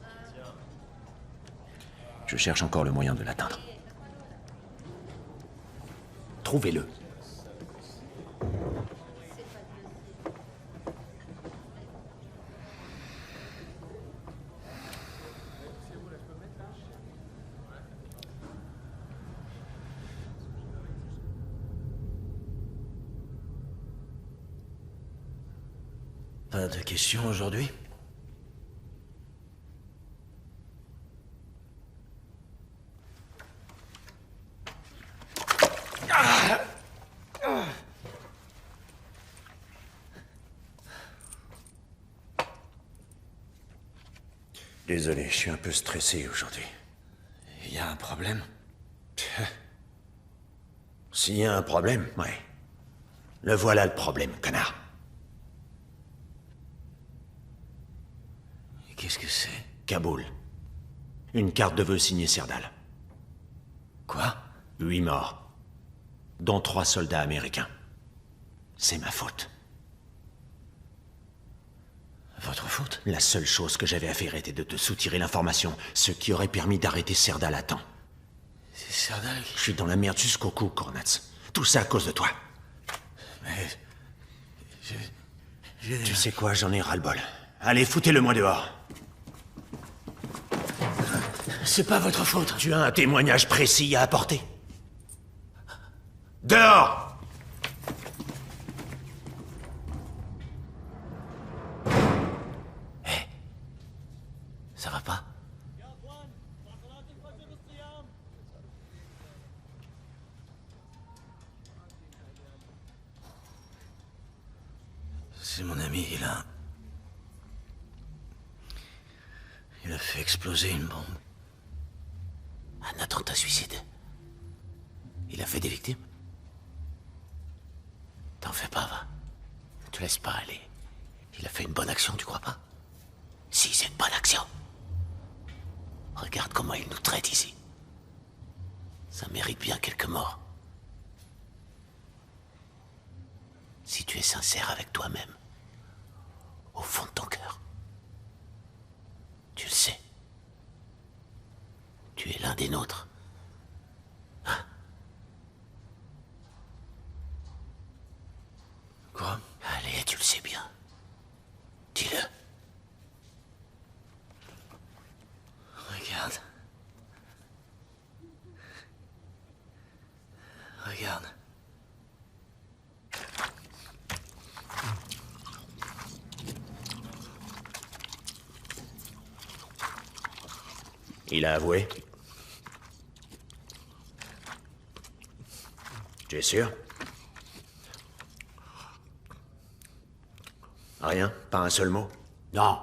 Je cherche encore le moyen de l'atteindre. Trouvez-le. Pas de questions aujourd'hui? Désolé, je suis un peu stressé aujourd'hui. Il y a un problème? S'il y a un problème, ouais. Le voilà le problème, connard. Qu'est-ce que c'est? Kaboul. Une carte de vœux signée Sirdal. Quoi? 8 morts. Dont 3 soldats américains. C'est ma faute. Votre faute? La seule chose que j'avais à faire était de te soutirer l'information, ce qui aurait permis d'arrêter Sirdal à temps. C'est Sirdal qui... Je suis dans la merde jusqu'au cou, Cournatz. Tout ça à cause de toi. Mais... Tu sais quoi, j'en ai ras-le-bol. Allez, foutez-le-moi dehors. C'est pas votre faute. Tu as un témoignage précis à apporter. Dehors! Hé, ça va pas? C'est mon ami, il a fait exploser une bombe. Un attentat suicide. Il a fait des victimes? T'en fais pas, va. Ne te laisse pas aller. Il a fait une bonne action, tu crois pas? Si, c'est une bonne action. Regarde comment il nous traite ici. Ça mérite bien quelques morts. Si tu es sincère avec toi-même, au fond de ton cœur, tu le sais. Tu es l'un des nôtres. Hein? Quoi? Allez, tu le sais bien. Dis-le. Regarde. Regarde. Il a avoué. Tu es sûr? Rien? Pas un seul mot? Non.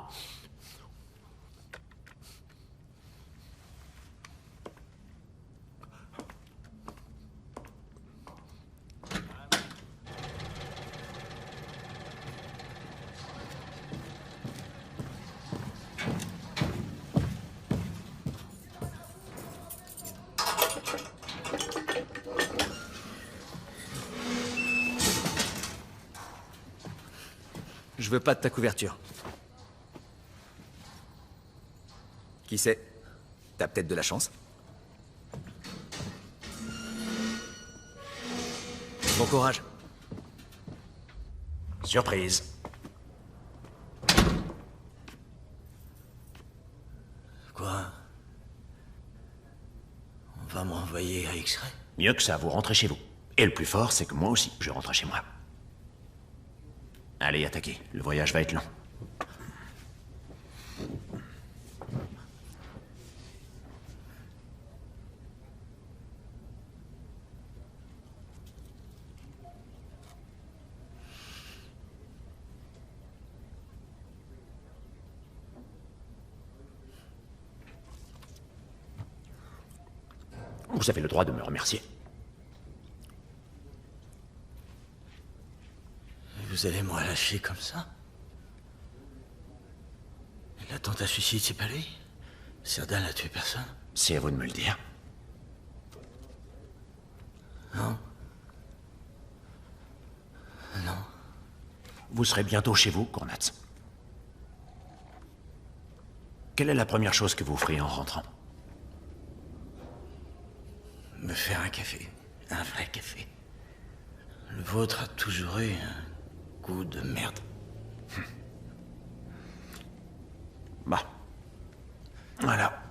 Je veux pas de ta couverture. Qui sait? T'as peut-être de la chance. Bon courage. Surprise. Quoi? On va m'envoyer à X-Ray? Mieux que ça, vous rentrez chez vous. Et le plus fort, c'est que moi aussi, je rentre chez moi. Allez, attaquez. Le voyage va être long. Vous avez le droit de me remercier. Vous allez me relâcher comme ça? L'attentat suicide, c'est pas lui? Serdal n'a tué personne? C'est à vous de me le dire. Non. Non. Vous serez bientôt chez vous, Kornatz. Quelle est la première chose que vous ferez en rentrant? Me faire un café. Un vrai café. Le vôtre a toujours eu un goût de merde. Bah. Voilà.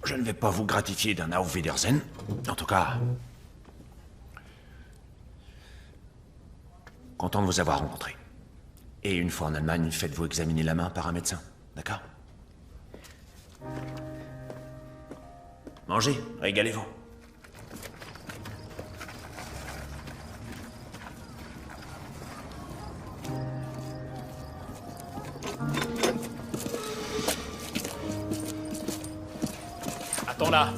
Je ne vais pas vous gratifier d'un Auf Wiedersehen. En tout cas... content de vous avoir rencontré. Et une fois en Allemagne, faites-vous examiner la main par un médecin. D'accord? Mangez, régalez-vous. Attends là.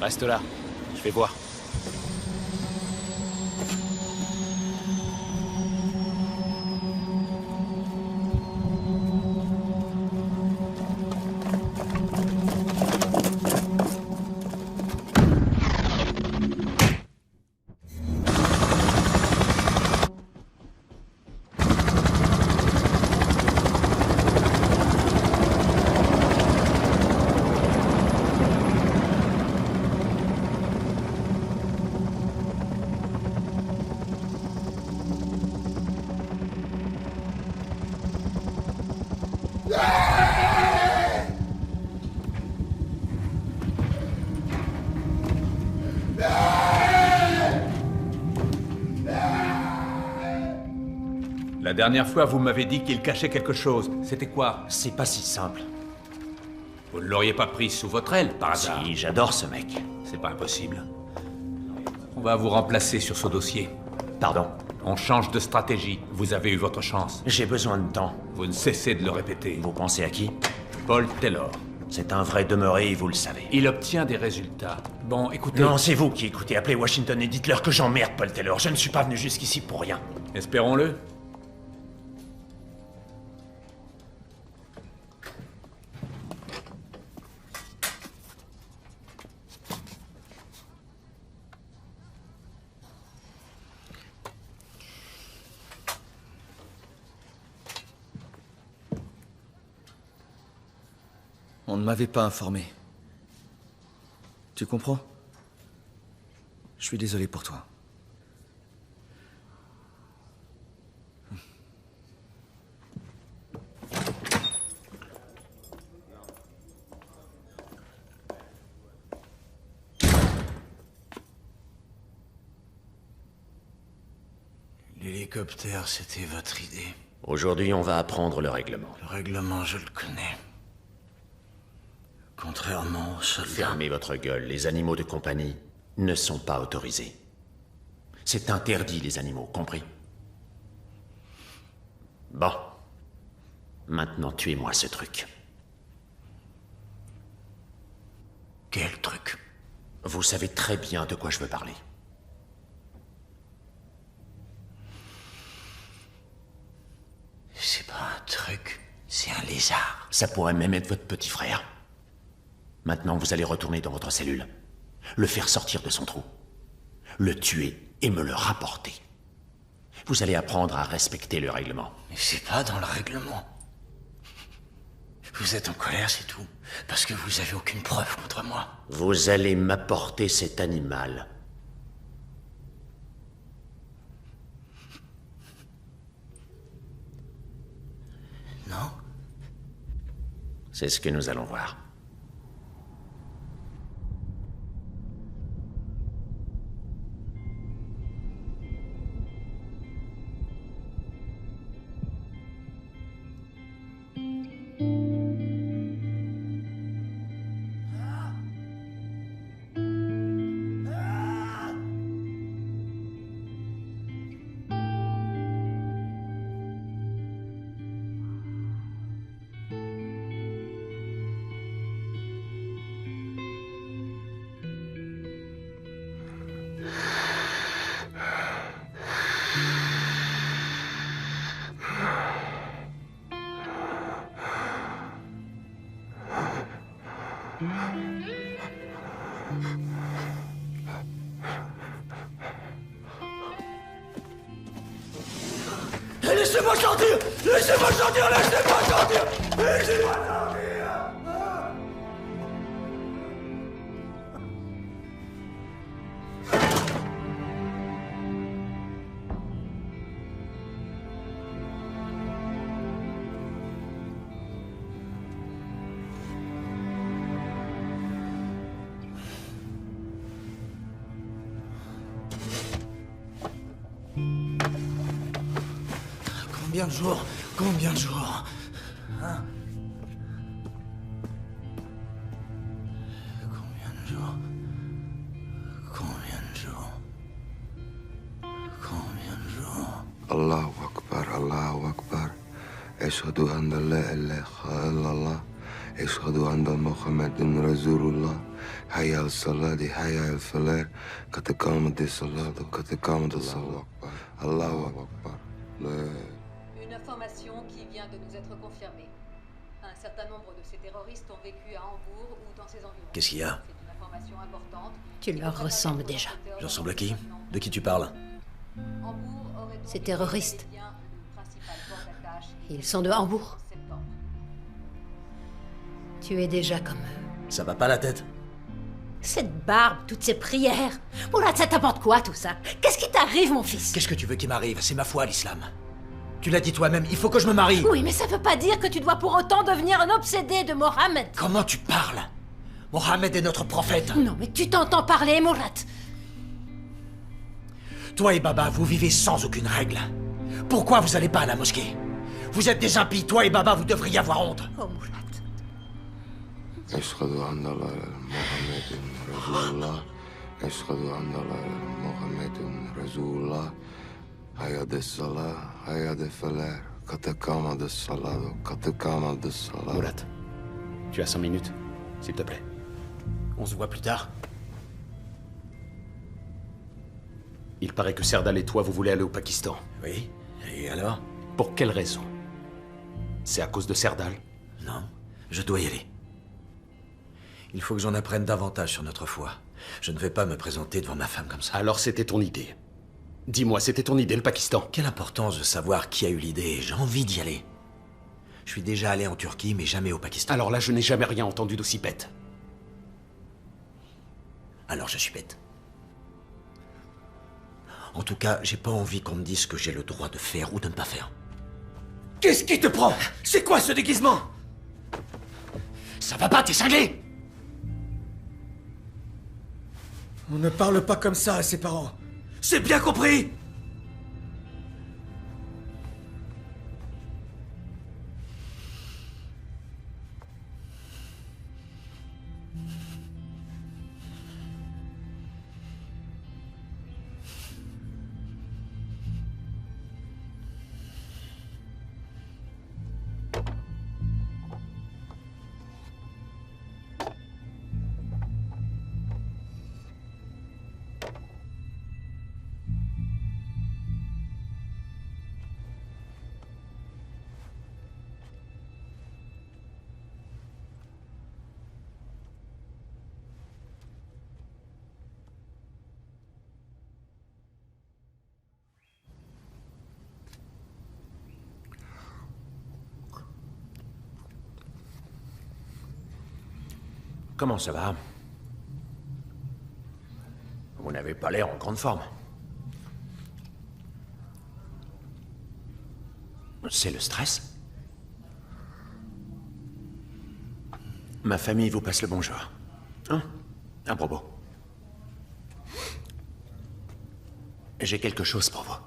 Reste là, je vais voir. La dernière fois, vous m'avez dit qu'il cachait quelque chose. C'était quoi? C'est pas si simple. Vous ne l'auriez pas pris sous votre aile, par hasard? Si, j'adore ce mec. C'est pas impossible. On va vous remplacer sur ce dossier. Pardon? On change de stratégie. Vous avez eu votre chance. J'ai besoin de temps. Vous ne cessez de le répéter. Vous pensez à qui? Paul Taylor. C'est un vrai demeuré, vous le savez. Il obtient des résultats. Bon, écoutez... Non, c'est vous qui écoutez. Appelez Washington et dites-leur que j'emmerde Paul Taylor. Je ne suis pas venu jusqu'ici pour rien. Espérons-le. On ne m'avait pas informé. Tu comprends? Je suis désolé pour toi. L'hélicoptère, c'était votre idée. Aujourd'hui, on va apprendre le règlement. Le règlement, je le connais. Contrairement aux soldats... Fermez votre gueule. Les animaux de compagnie ne sont pas autorisés. C'est interdit, les animaux, compris? Bon. Maintenant, tuez-moi ce truc. Quel truc? Vous savez très bien de quoi je veux parler. C'est pas un truc, c'est un lézard. Ça pourrait même être votre petit frère. Maintenant, vous allez retourner dans votre cellule, le faire sortir de son trou, le tuer et me le rapporter. Vous allez apprendre à respecter le règlement. Mais c'est pas dans le règlement. Vous êtes en colère, c'est tout. Parce que vous avez aucune preuve contre moi. Vous allez m'apporter cet animal. Non? C'est ce que nous allons voir. Laissez-moi sortir! Laissez-moi sortir! Laissez-moi sortir! Laissez-moi sortir! Combien de jours? Combien de jours? Hein? Combien de jours? Combien de jours? Combien de jours? Allahu Akbar, Allahu Akbar. Ashhadu an la ilaha illallah. أشهد أن محمد رسول الله حي على الصلاة حي على الفلاح قد قامت الصلاة قد قامت الصلاة الله أكبر. Une information qui vient de nous être confirmée. Un certain nombre de ces terroristes ont vécu à Hambourg ou dans ses environs. Qu'est-ce qu'il y a? C'est une information importante. Tu leur ressembles déjà. Je ressemble à qui? De qui tu parles? Ces terroristes. Ils sont de Hambourg. Tu es déjà comme eux. Ça va pas la tête? Cette barbe, toutes ces prières. Mourad, ça t'apporte quoi tout ça? Qu'est-ce qui t'arrive, mon fils? Qu'est-ce que tu veux qu'il m'arrive? C'est ma foi, l'islam. Tu l'as dit toi-même, il faut que je me marie. Oui, mais ça veut pas dire que tu dois pour autant devenir un obsédé de Mohammed. Comment tu parles? Mohammed est notre prophète. Non, mais tu t'entends parler, Mourad. Toi et Baba, vous vivez sans aucune règle. Pourquoi vous allez pas à la mosquée? Vous êtes des impies, toi et Baba, vous devriez avoir honte. Oh, Mourad. أشهد أن لا محمد رسول الله أشهد أن لا محمد رسول الله حي على الصلاة حي على الفلاح قد قامت الصلاة قد قامت الصلاة. Mourad, tu as 5 minutes, s'il te plaît. On se voit plus tard. Il paraît que Serdal et toi, vous voulez aller au Pakistan. Oui, et alors? Pour quelle raison? C'est à cause de Serdal? Non, je dois y aller. Il faut que j'en apprenne davantage sur notre foi. Je ne vais pas me présenter devant ma femme comme ça. Alors c'était ton idée. Dis-moi, c'était ton idée, le Pakistan? Quelle importance de savoir qui a eu l'idée? J'ai envie d'y aller. Je suis déjà allé en Turquie, mais jamais au Pakistan. Alors là, je n'ai jamais rien entendu d'aussi bête. Alors je suis bête. En tout cas, j'ai pas envie qu'on me dise ce que j'ai le droit de faire ou de ne pas faire. Qu'est-ce qui te prend? C'est quoi ce déguisement? Ça va pas, t'es cinglé? On ne parle pas comme ça à ses parents. C'est bien compris? Comment ça va? Vous n'avez pas l'air en grande forme. C'est le stress? Ma famille vous passe le bonjour. Hein? À propos. J'ai quelque chose pour vous.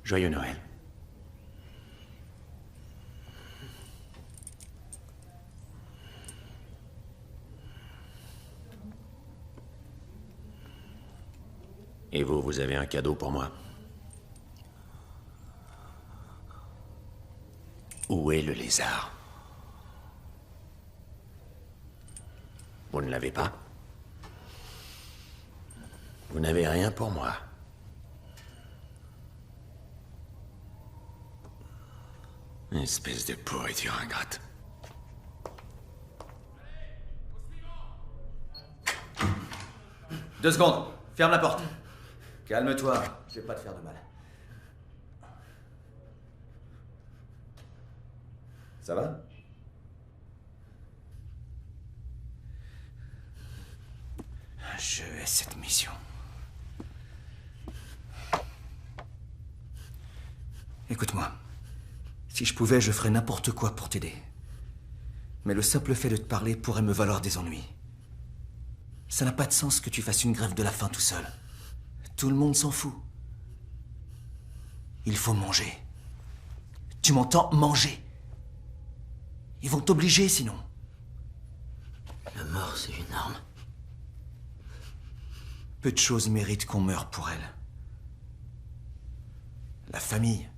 Joyeux Noël. Et vous, vous avez un cadeau pour moi? Où est le lézard? Vous ne l'avez pas? Vous n'avez rien pour moi. Espèce de pourriture ingrate. Deux secondes, ferme la porte. Calme-toi, je vais pas te faire de mal. Ça va? Je hais cette mission. Écoute-moi. Si je pouvais, je ferais n'importe quoi pour t'aider. Mais le simple fait de te parler pourrait me valoir des ennuis. Ça n'a pas de sens que tu fasses une grève de la faim tout seul. Tout le monde s'en fout. Il faut manger. Tu m'entends? Manger. Ils vont t'obliger sinon. La mort, c'est une arme. Peu de choses méritent qu'on meure pour elle. la famille,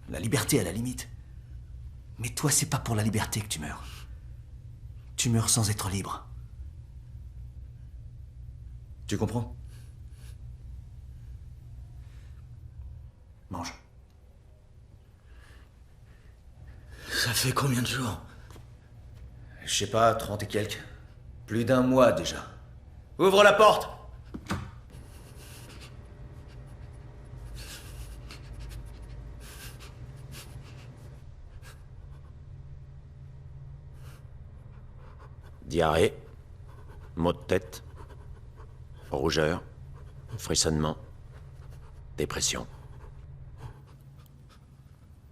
la liberté à la limite. Mais toi, c'est pas pour la liberté que tu meurs. Tu meurs sans être libre. Tu comprends? Mange. Ça fait combien de jours? Je sais pas, 30 et quelques. Plus d'un mois déjà. Ouvre la porte! Diarrhée, maux de tête, rougeur, frissonnement, dépression.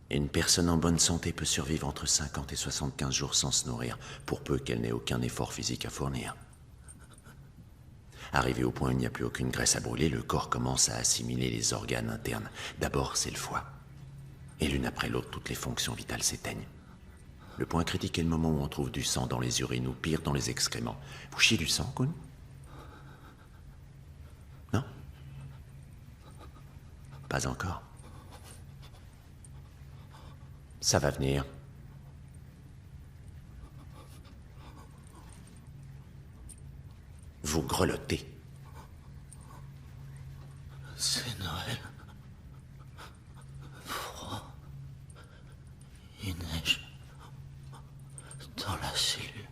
Une personne en bonne santé peut survivre entre 50 et 75 jours sans se nourrir, pour peu qu'elle n'ait aucun effort physique à fournir. Arrivé au point où il n'y a plus aucune graisse à brûler, le corps commence à assimiler les organes internes. D'abord, c'est le foie. Et l'une après l'autre, toutes les fonctions vitales s'éteignent. Le point critique est le moment où on trouve du sang dans les urines ou pire, dans les excréments. Vous chiez du sang, Kun? Non? Pas encore. Ça va venir. Vous grelottez. C'est Noël. Froid. Il neige. Dans la cellule.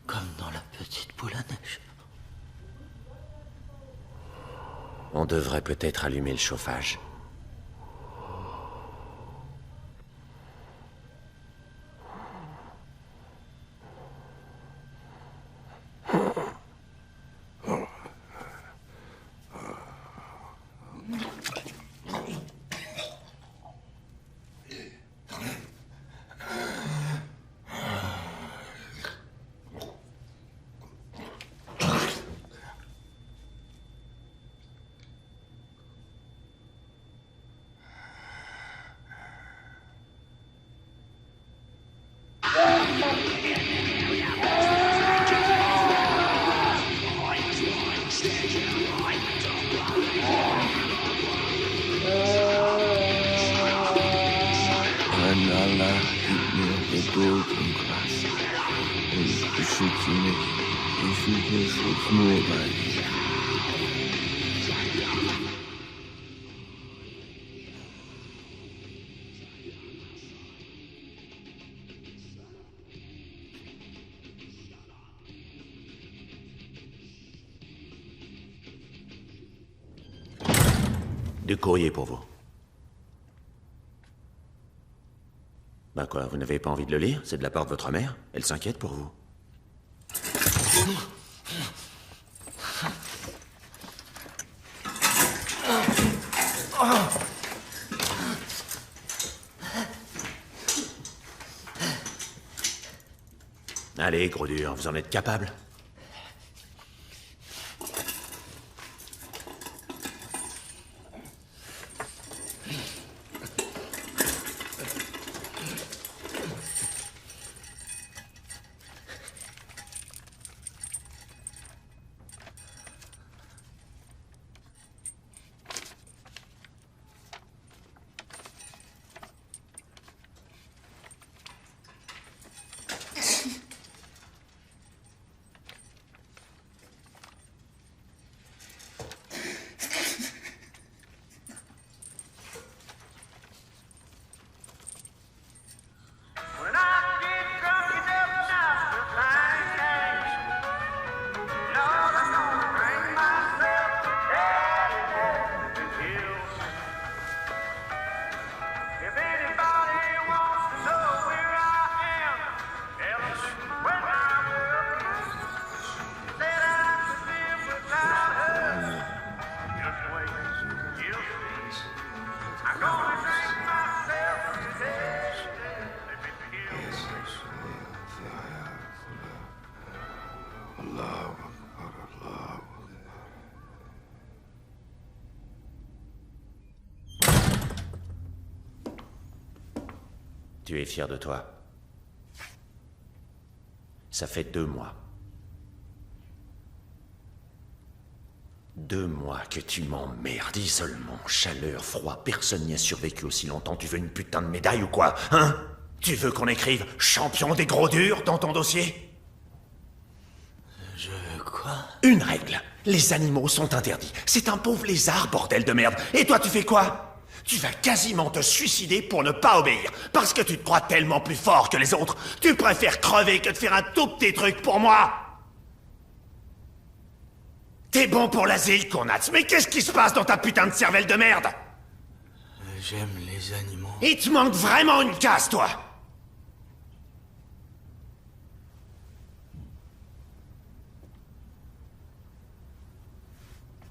Comme dans la petite boule à neige. On devrait peut-être allumer le chauffage. Du courrier pour vous. Ben quoi, vous n'avez pas envie de le lire? C'est de la part de votre mère? Elle s'inquiète pour vous. Allez, gros dur, vous en êtes capable? Tu es fier de toi. Ça fait 2 mois. 2 mois que tu m'emmerdes, isolement, chaleur, froid, personne n'y a survécu aussi longtemps. Tu veux une putain de médaille ou quoi, hein? Tu veux qu'on écrive « champion des gros durs » dans ton dossier? Je veux quoi? Une règle. Les animaux sont interdits. C'est un pauvre lézard, bordel de merde. Et toi, tu fais quoi? Tu vas quasiment te suicider pour ne pas obéir. Parce que tu te crois tellement plus fort que les autres. Tu préfères crever que de faire un tout petit truc pour moi. T'es bon pour l'asile, Konats, mais qu'est-ce qui se passe dans ta putain de cervelle de merde? J'aime les animaux. Il te manque vraiment une case, toi.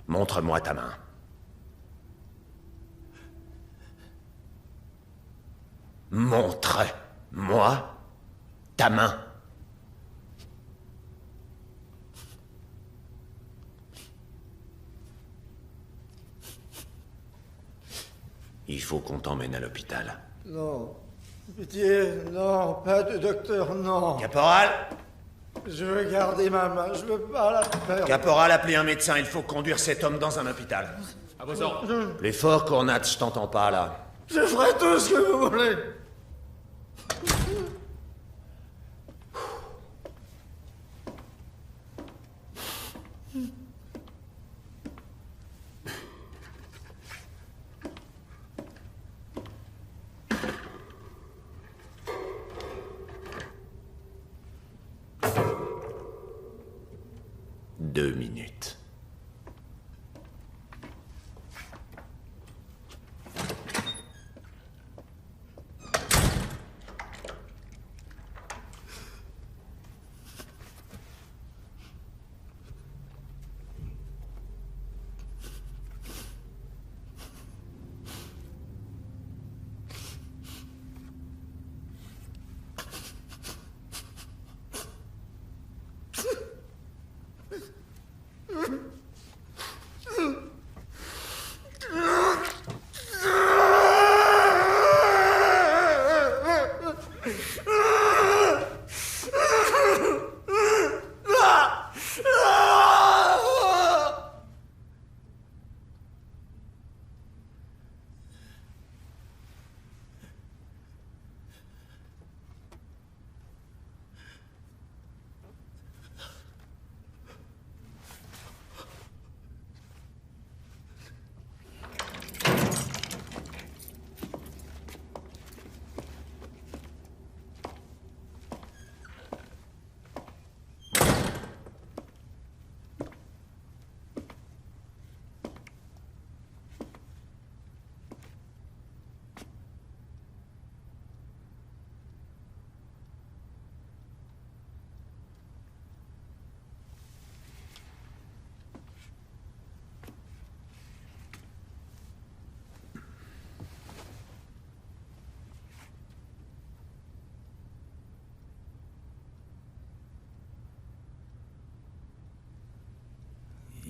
Montre-moi ta main. Montre-moi ta main. Il faut qu'on t'emmène à l'hôpital. Non. Pitié, non, pas de docteur, non. Caporal! Je veux garder ma main, je veux pas la perdre. Caporal, appelez un médecin, il faut conduire cet homme dans un hôpital. À vos ordres. Plus fort, Cornat, je t'entends pas, là. Je ferai tout ce que vous voulez. Deux minutes.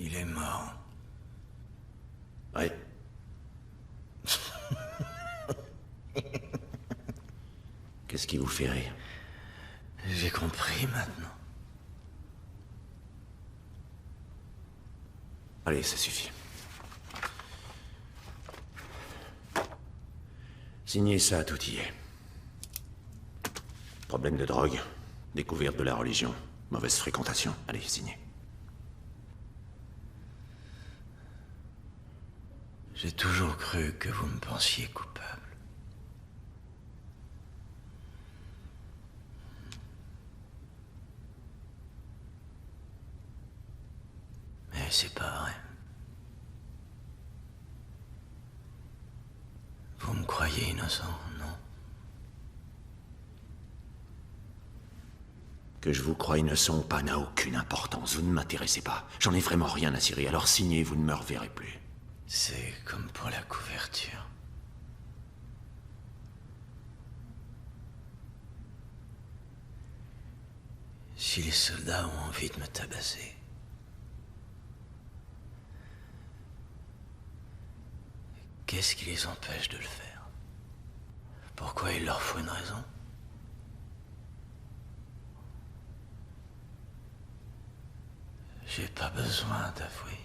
Il est mort. Oui. Qu'est-ce qui vous fait rire? J'ai compris maintenant. Allez, ça suffit. Signez ça, tout y est. Problème de drogue, découverte de la religion, mauvaise fréquentation. Allez, signez. J'ai toujours cru que vous me pensiez coupable. Mais c'est pas vrai. Vous me croyez innocent, non? Que je vous croie innocent ou pas n'a aucune importance. Vous ne m'intéressez pas. J'en ai vraiment rien à cirer. Alors signez, vous ne me reverrez plus. C'est comme pour la couverture. Si les soldats ont envie de me tabasser, qu'est-ce qui les empêche de le faire? Pourquoi il leur faut une raison? J'ai pas besoin d'avouer.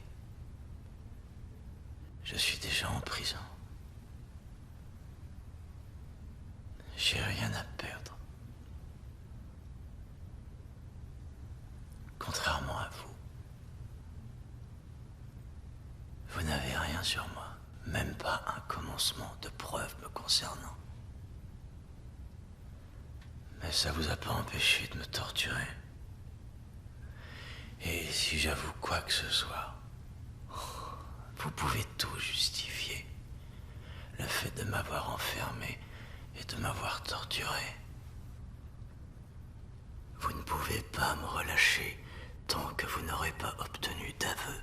Je suis déjà en prison. J'ai rien à perdre. Contrairement à vous. Vous n'avez rien sur moi. Même pas un commencement de preuve me concernant. Mais ça vous a pas empêché de me torturer. Et si j'avoue quoi que ce soit, vous pouvez tout justifier. Le fait de m'avoir enfermé et de m'avoir torturé. Vous ne pouvez pas me relâcher tant que vous n'aurez pas obtenu d'aveu.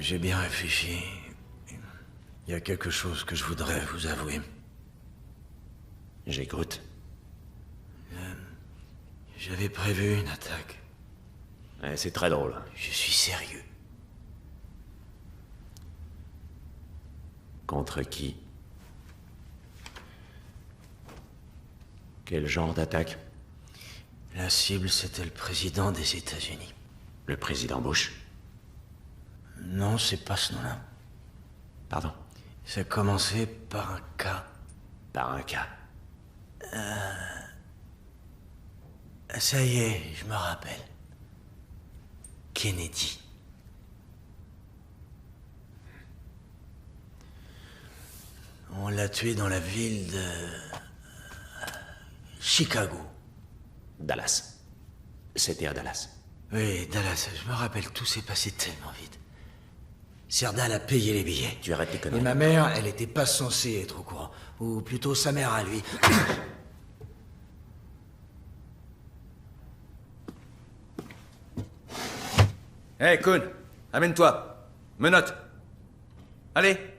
J'ai bien réfléchi. Il y a quelque chose que je voudrais vous avouer. J'écoute. J'avais prévu une attaque. Ouais, c'est très drôle. Je suis sérieux. Contre qui? Quel genre d'attaque? La cible, c'était le président des États-Unis. Le président Bush? Non, c'est pas ce nom-là. Pardon? Ça a commencé par un K. Par un K? Ça y est, je me rappelle. Kennedy. On l'a tué dans la ville de... Chicago. Dallas. C'était à Dallas. Oui, Dallas. Je me rappelle, tout s'est passé tellement vite. Serdal a payé les billets. Tu arrêtes les conneries. Et ma mère, elle était pas censée être au courant. Ou plutôt sa mère à lui. Hé, Kuhn, amène-toi. Menottes. Allez.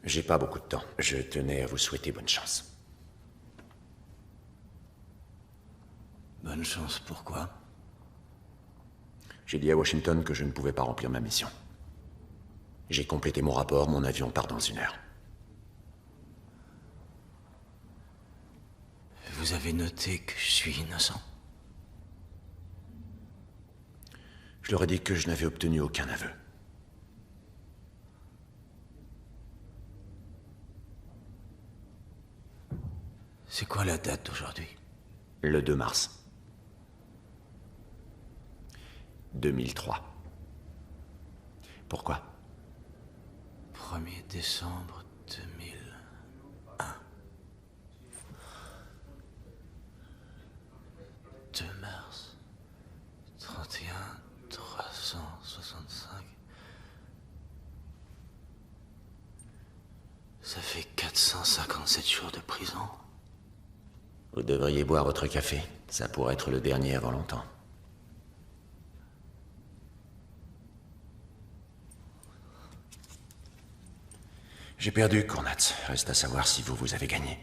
J'ai pas beaucoup de temps. Je tenais à vous souhaiter bonne chance. Bonne chance, pourquoi? J'ai dit à Washington que je ne pouvais pas remplir ma mission. J'ai complété mon rapport, mon avion part dans 1 heure. Vous avez noté que je suis innocent? Je leur ai dit que je n'avais obtenu aucun aveu. C'est quoi la date d'aujourd'hui? Le 2 mars. 2003. Pourquoi? 1er décembre 2001. 2 mars. 31, 365. Ça fait 457 jours de prison. Vous devriez boire votre café. Ça pourrait être le dernier avant longtemps. J'ai perdu, Cournats. Reste à savoir si vous avez gagné.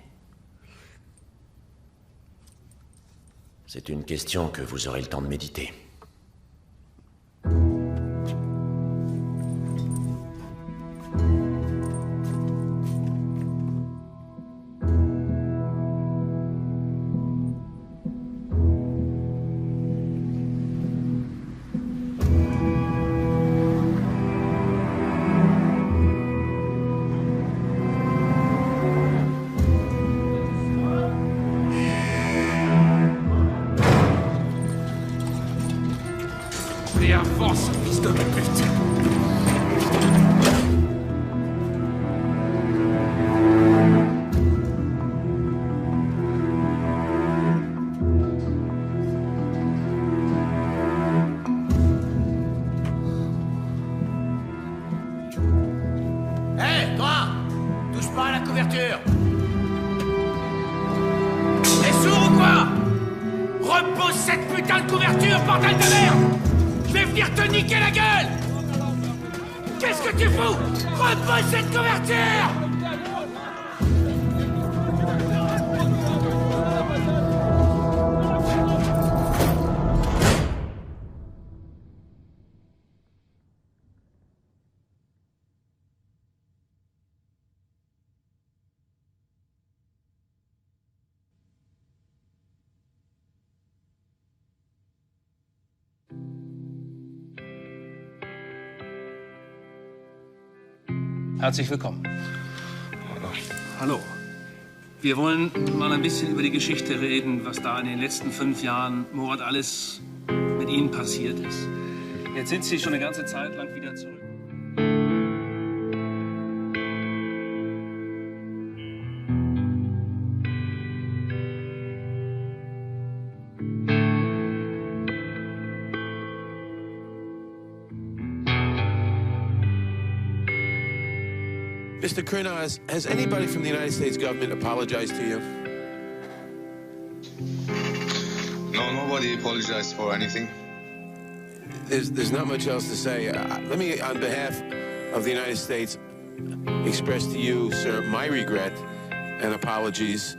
C'est une question que vous aurez le temps de méditer. Avance, fils de pute! Hé, toi! Touche pas à la couverture! T'es sourd ou quoi? Repose cette putain de couverture, bordel de merde! Je vais venir te niquer la gueule! Qu'est-ce que tu fous? Repose cette couverture! Herzlich willkommen. Hallo. Wir wollen mal ein bisschen über die Geschichte reden, was da in den letzten 5 Jahren, Murat, alles mit Ihnen passiert ist. Jetzt sind Sie schon eine ganze Zeit lang wieder zurück. Mr. Kurnaz, has anybody from the United States government apologized to you? No, nobody apologized for anything. There's not much else to say. Let me, on behalf of the United States, express to you, sir, my regret and apologies